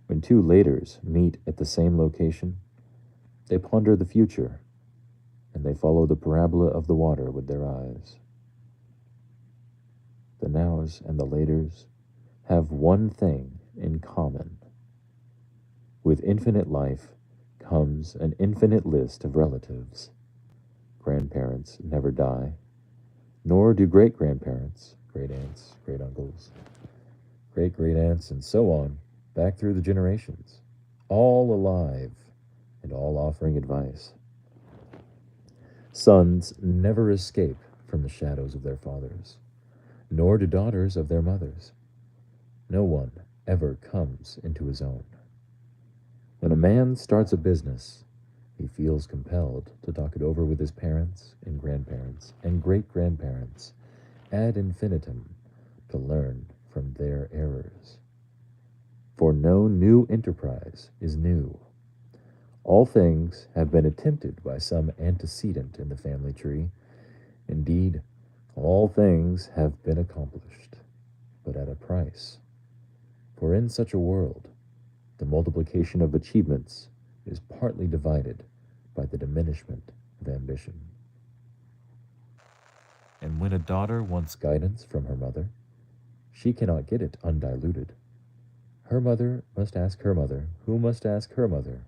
When two laters meet at the same location, they ponder the future, and they follow the parabola of the water with their eyes. The nows and the laters have one thing in common. With infinite life comes an infinite list of relatives. Grandparents never die, nor do great-grandparents, great-aunts, great-uncles, great-great-aunts, and so on, back through the generations, all alive and all offering advice. Sons never escape from the shadows of their fathers, nor do daughters of their mothers. No one ever comes into his own. When a man starts a business, he feels compelled to talk it over with his parents and grandparents and great-grandparents ad infinitum to learn from their errors. For no new enterprise is new. All things have been attempted by some antecedent in the family tree. Indeed, all things have been accomplished, but at a price. For in such a world, the multiplication of achievements is partly divided by the diminishment of ambition. And when a daughter wants guidance from her mother, she cannot get it undiluted. Her mother must ask her mother, who must ask her mother,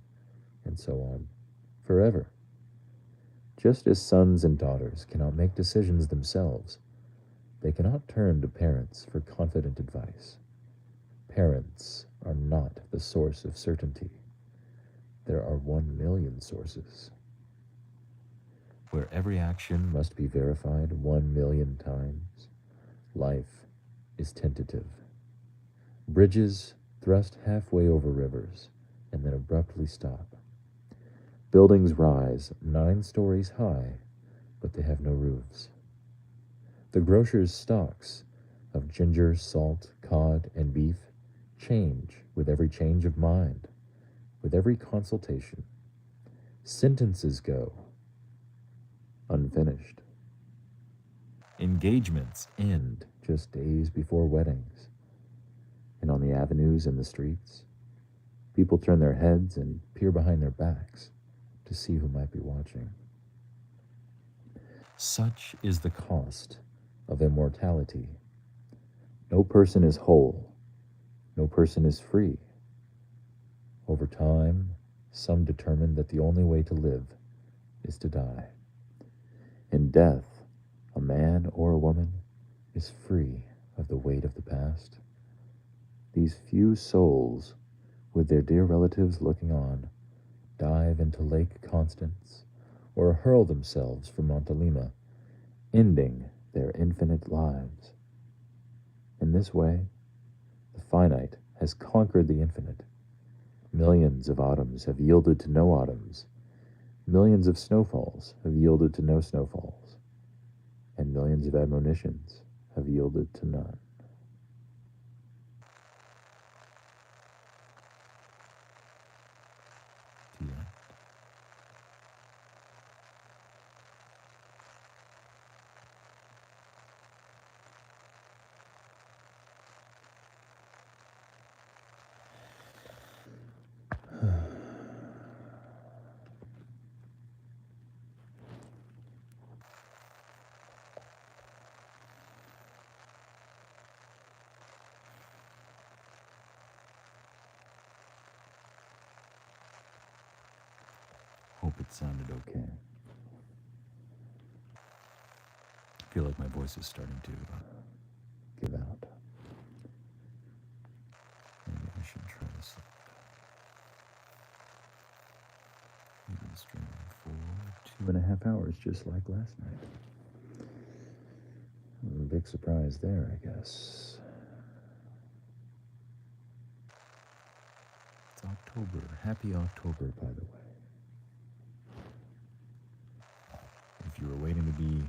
and so on, forever. Just as sons and daughters cannot make decisions themselves, they cannot turn to parents for confident advice. Parents are not the source of certainty. There are 1,000,000 sources. Where every action must be verified 1,000,000 times, life is tentative. Bridges thrust halfway over rivers and then abruptly stop. Buildings rise 9 stories high, but they have no roofs. The grocer's stocks of ginger, salt, cod, and beef change with every change of mind, with every consultation. Sentences go unfinished. Engagements end just days before weddings. And on the avenues and the streets, people turn their heads and peer behind their backs to see who might be watching. Such is the cost of immortality. No person is whole. No person is free. Over time, some determine that the only way to live is to die. In death, a man or a woman is free of the weight of the past. These few souls, with their dear relatives looking on, dive into Lake Constance or hurl themselves from Montelima, ending their infinite lives. In this way, the finite has conquered the infinite. Millions of autumns have yielded to no autumns. Millions of snowfalls have yielded to no snowfalls. And millions of admonitions have yielded to none. Yeah. Hope it sounded okay. feel like my voice is starting to give out. Maybe I should try to sleep. We've been streaming for 2.5 hours, just like last night. Big surprise there, I guess. It's October. Happy October, by the way. If you were waiting to be...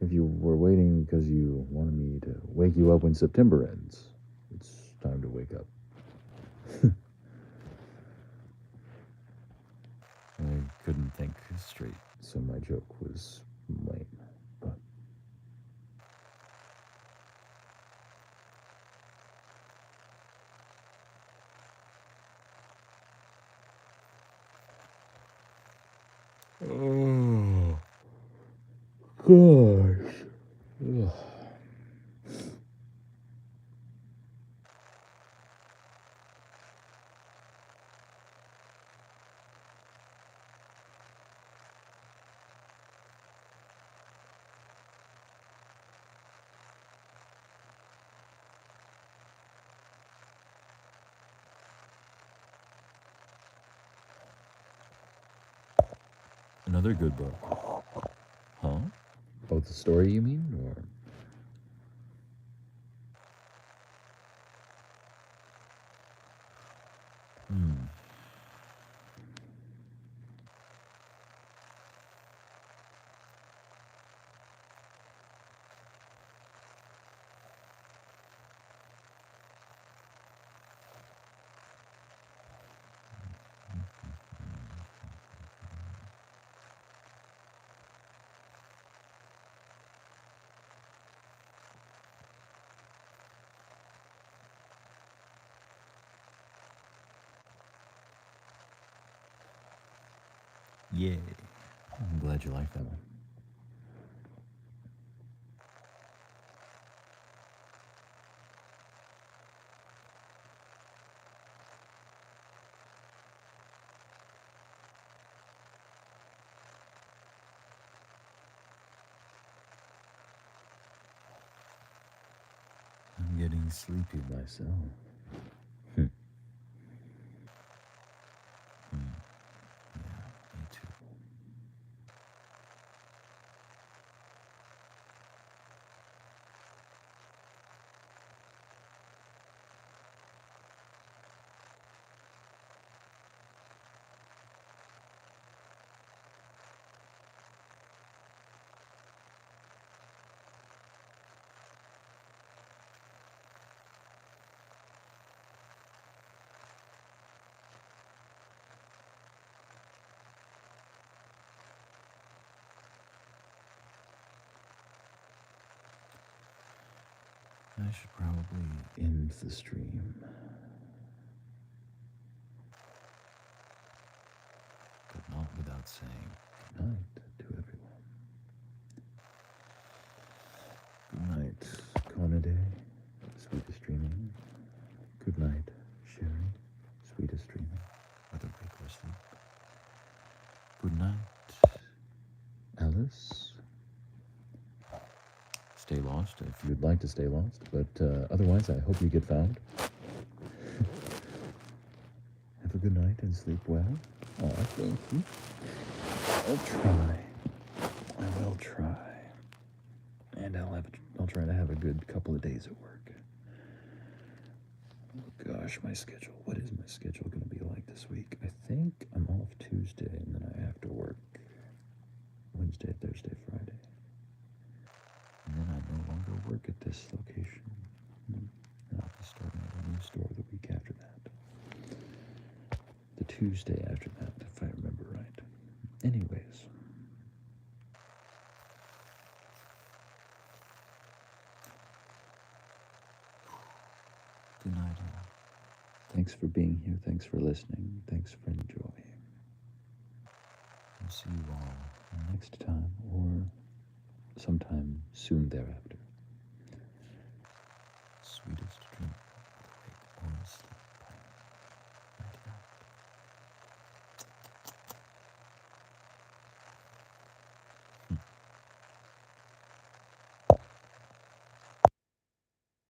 if you were waiting because you wanted me to wake you up when September ends, it's time to wake up. I couldn't think straight, so my joke was lame, but... Oh, gosh. Ugh. Another good book. Huh? Both the story, you mean, or... Yay. I'm glad you like that one. I'm getting sleepy myself. Yeah, me too. I should probably end the stream, but not without saying good night to everyone. Good night, Conade, sweetest dreaming. Good night, Sherry, sweetest dreaming. Whether wake or sleep. Good night, Alice. Stay lost if you'd like to stay lost, but otherwise I hope you get found. Have a good night and sleep well. Oh, thank you. I'll try. I will try. And I'll try to have a good couple of days at work. Oh gosh, my schedule. What is my schedule going to be like this week? I think I'm off Tuesday and then I have to work Wednesday, Thursday, Friday. And then I no longer work at this location. And I'll be starting at a new store the week after that. The Tuesday after that, if I remember right. Anyways. Good night, all. Thanks for being here. Thanks for listening. Thanks for enjoying. I'll see you all next time or sometime soon thereafter. Sweetest